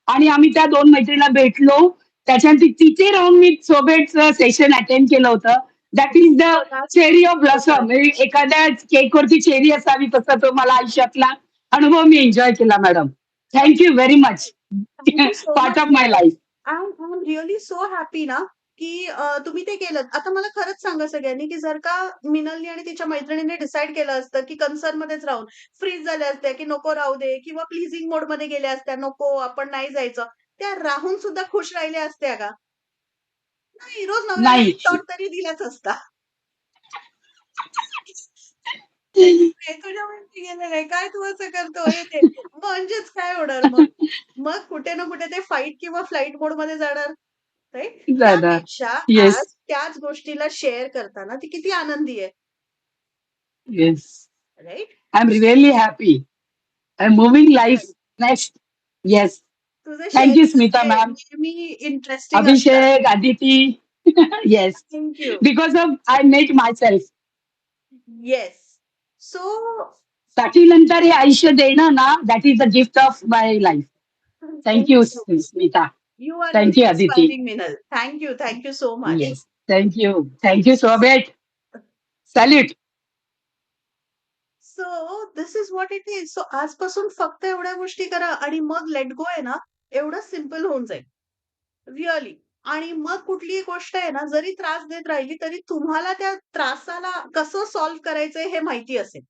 आणि आम्ही त्या 2 मैत्रिणीला भेटलो. त्याच्यानंतर तिथे राहून मी सोबेटचं सेशन अटेंड केलं होतं. That is the Oh, that's cherry of wonderful. Blossom. एखाद्या केकवरती चेरी असावी तसा तो मला आयुष्यातला अनुभव मी एन्जॉय केला madam. Thank you very much. Thank you so part much of my Minal. Life. I am really so happy ना, की तुम्ही ते केलंत. आता मला खरंच सांगा सगळ्यांनी, की जर का मिनलनी आणि तिच्या मैत्रिणीने डिसाईड केलं असतं, की कन्सर्नमध्येच राहून फ्रीज झाल्या असत्या, की नको राहू दे किंवा प्लीजिंग मोडमध्ये गेल्या असत्या, नको आपण नाही जायचं. त्या राहून सुद्धा खुश राहिल्या असत्या का? नाही, रोज नवऱ्याला नाही. एक टॉट तरी दिलाच असता. "ए, तुझ्या मैत्रिणी गेल्या नाही, काय तू असं करतो?" हे ते. म्हणजेच काय होणार मग? मग कुठे ना कुठे ते फाईट किंवा फ्लाइट मोडमध्ये जाणार, राइट? दादा. त्यापेक्षा येस. आज त्याच गोष्टीला शेअर करताना ती किती आनंदी आहे, yes. Right? I am really happy. I am moving life next. Yes. तुझे थँक यू शेअरिंग्स स्मिता असे मॅम. नेहमी इंटरेस्टिंग असतात. Abhishek, Aditi. Yes. Thank you. Because of I met myself. Yes. So साठी नंतर हे आयुष्य देणं ना, that is the gift of my life. Thank thank you you. Smita. You are thank really you Aditi. Inspiring Minal. Thank you so much. Yes. Thank you. Thank you सोबेट. Salute. So this is what it is. So आजपासून फक्त एवढ्या गोष्टी करा आणि मग let go आहे ना, एवढं सिंपल होऊन जाईल. रिअली. आणि मग कुठलीही गोष्ट आहे ना, जरी त्रास देत राहिली, तरी तुम्हाला त्या त्रासाला कसं सॉल्व्ह करायचंय हे माहिती असेल.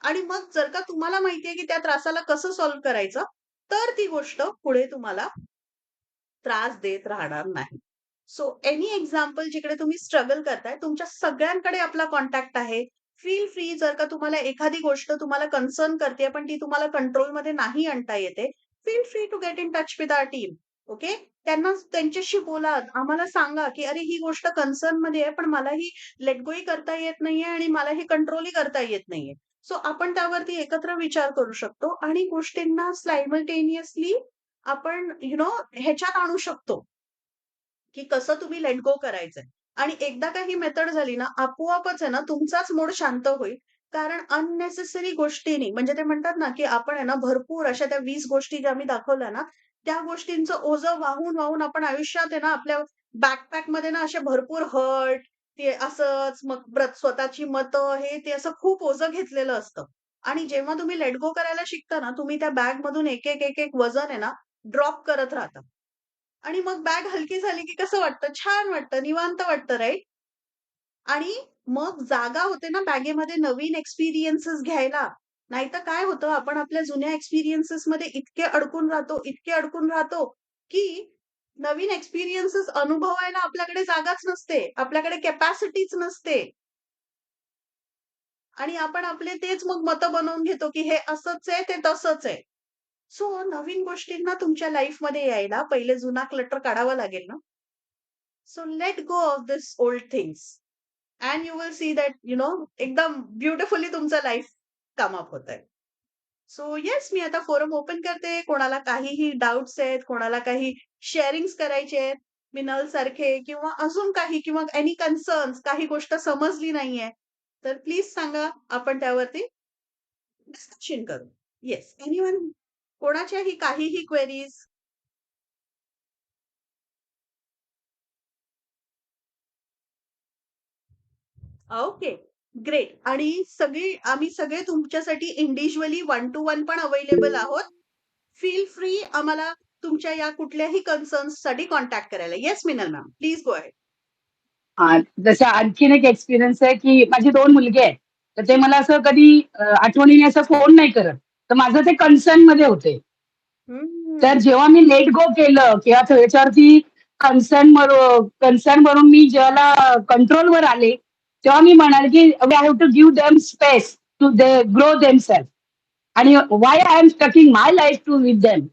आणि मग जर का तुम्हाला माहिती आहे, की त्या त्रासाला कसं सॉल्व्ह करायचं, तर ती गोष्ट पुढे तुम्हाला त्रास देत राहणार नाही. सो एनी एक्झाम्पल जिकडे तुम्ही स्ट्रगल करताय, तुमच्या सगळ्यांकडे आपला कॉन्टॅक्ट आहे. फील फ्री जर का तुम्हाला एखादी गोष्ट तुम्हाला कन्सर्न करतेय, पण ती तुम्हाला कंट्रोलमध्ये नाही आणता येते, feel free to get in touch with our team. Okay? त्यांच्याशी बोला. आम्हाला सांगा, की "अरे, ही गोष्ट कन्सर्नमध्ये आहे, पण मला ही लेट गोही करता येत नाहीये आणि मला हे कंट्रोलही करता येत नाहीये." सो आपण त्यावरती एकत्र विचार करू शकतो आणि गोष्टींना सायमल्टेनियसली आपण ह्याच्यात आणू शकतो, की कसं तुम्ही लेट गो करायचंय. आणि एकदा का ही मेथड झाली ना, आपोआपच आहे ना, तुमचाच मूड शांत होईल. कारण अननेसेसरी गोष्टींनी म्हणजे ते म्हणतात ना, की आपण आहे ना, भरपूर अशा त्या 20 गोष्टी ज्या मी दाखवल्या ना, त्या गोष्टींचं ओझं वाहून आपण आयुष्यात आहे ना, आपल्या बॅकपॅकमध्ये ना, असे भरपूर हर्ट, ते असंच मग स्वतःची मतं हे ते असं खूप ओझं घेतलेलं असतं. आणि जेव्हा तुम्ही लेट गो करायला शिकता ना, तुम्ही त्या बॅगमधून एक वजन आहे ना, ड्रॉप करत राहता. आणि मग बॅग हलकी झाली की कसं वाटतं? छान वाटतं, निवांत वाटतं, राइट? आणि मग जागा होते ना बॅगेमध्ये नवीन एक्सपिरियन्सेस घ्यायला. नाहीतर काय होतं, आपण आपल्या जुन्या एक्सपिरियन्सेसमध्ये इतके अडकून राहतो, की नवीन एक्सपिरियन्सेस अनुभवायला आपल्याकडे जागाच नसते. आपल्याकडे कॅपॅसिटीच नसते. आणि आपण आपले तेच मग मतं बनवून घेतो, की हे असंच आहे, ते तसंच आहे. सो नवीन गोष्टींना तुमच्या लाईफमध्ये यायला पहिले जुना क्लटर काढावा लागेल ना. So let go of this old things and you will see that एकदम ब्युटिफुली तुमचं लाईफ कम अप होतंय. सो येस, मी आता फोरम ओपन करते. कोणाला काहीही डाउट्स आहेत, कोणाला काही शेअरिंग्स करायचे आहेत, मिनल सारखे किंवा अजून काही किंवा एनी कन्सर्न्स, काही गोष्ट समजली नाहीये, तर प्लीज सांगा. आपण त्यावरती डिस्कशन करू. Yes, anyone? कोणाच्याही काहीही क्वेरीज? Okay, great. आणि आम्ही सगळे तुमच्यासाठी इंडिव्हिज्युअली 1 टू 1 पण अवेलेबल आहोत. फील फ्री आम्हाला तुमच्या या कुठल्याही कन्सर्न्ससाठी कॉन्टॅक्ट करायला. Yes, Minal ma'am, please go ahead. जसं आणखीन एक एक्सपिरियन्स आहे, की माझे 2 मुलगे आहेत. तर ते मला असं कधी आठवणीने असं फोन नाही करत. तर माझं ते कन्सर्नमध्ये होते. तर जेव्हा मी लेट गो केलं किंवा त्याच्यावरती कन्सर्न वरून मी जेव्हा कंट्रोलवर आले, तेव्हा मी म्हणाले, की we have to give them space to grow themselves. आणि why I am stucking my life to with them.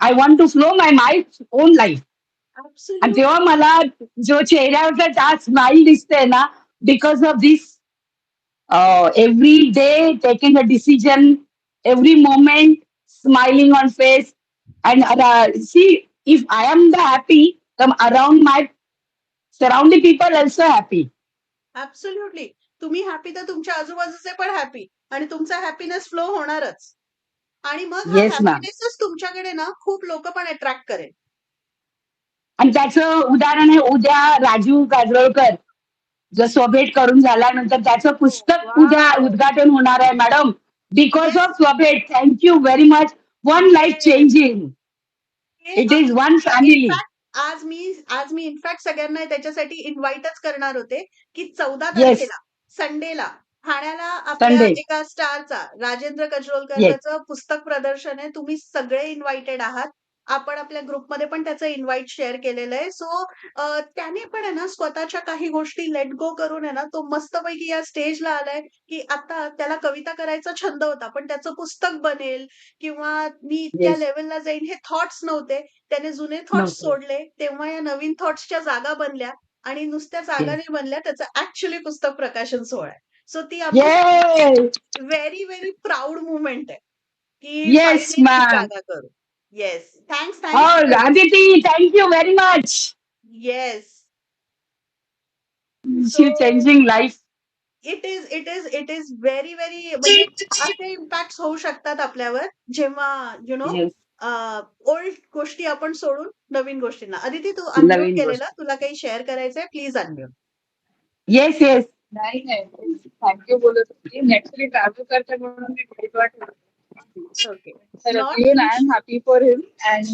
I want to flow my own life. आणि तेव्हा ऍब्सोल्युटली. मला जो चेहऱ्यावरचा त्या स्माइल दिसते ना, because of this every day taking a decision, every moment smiling on face, and see if I am the happy, then around my surrounding people also happy. Absolutely. तुम्ही happy तर तुमच्या आजूबाजूचे पण हॅपी आणि तुमचा happiness flow होणारच. आणि मग हा Yes, ma'am. हॅपीनेसच तुमच्याकडे ना खूप लोक पण अट्रॅक्ट करेल. आणि त्याचं उदाहरण आहे उद्या राजू काजरोळकर जो स्वभेट करून झाल्यानंतर त्याचं पुस्तक उद्या वाव. उद्घाटन होणार आहे मॅडम. Because yes. ऑफ स्वभेट. Thank you very much. One life yes. Changing. हे it is one family. In fact आज मी इनफॅक्ट सगळ्यांना त्याच्यासाठी इन्व्हाइटच करणार होते, की 14 येस. तारखेला संडेला ठाण्याला आपल्या संडे. एका स्टारचा राजेंद्र कजरोलकर येस. त्याचं पुस्तक प्रदर्शन आहे. तुम्ही सगळे इन्व्हाइटेड आहात. आपण आपल्या ग्रुपमध्ये पण त्याचं इन्व्हाइट शेअर केलेलं आहे. सो त्याने पण आहे ना स्वतःच्या काही गोष्टी लेट गो करून आहे ना तो मस्तपैकी या स्टेजला आलाय, की आता त्याला कविता करायचा छंद होता, पण त्याचं पुस्तक बनेल किंवा मी इतक्या येस. लेव्हलला जाईन हे थॉट्स नव्हते. त्याने जुने थॉट्स नव्हतं. सोडले. तेव्हा या नवीन थॉट्सच्या जागा बनल्या आणि नुसत्या जागा येस. नाही बनल्या, त्याचं ऍक्च्युअली पुस्तक प्रकाशन सोहळा आहे. सो ती आमच्यासाठी yes. Very, very proud movement आहे, की येस फायनली ती मॅम. जागा करू. Yes. Thanks, thanks Oh, Minal. Aditi, thank you very much. Yes. So She's changing life. It is very, very म्हणजे असे इम्पॅक्ट होऊ शकतात आपल्यावर जेव्हा Yes. ओल्ड गोष्टी आपण सोडून नवीन गोष्टींना. अदिती, तू अनम्यूट नवीन केलेलं, गोष्ट. तुला काही शेअर करायचंय? Please unmute. Yes, yes. नाही नाही, थँक्यू बोलत होती. ऍक्च्युली ट्रॅव्हल करते म्हणून मी भेट वाटलं. ओके. तर not even I am happy for him and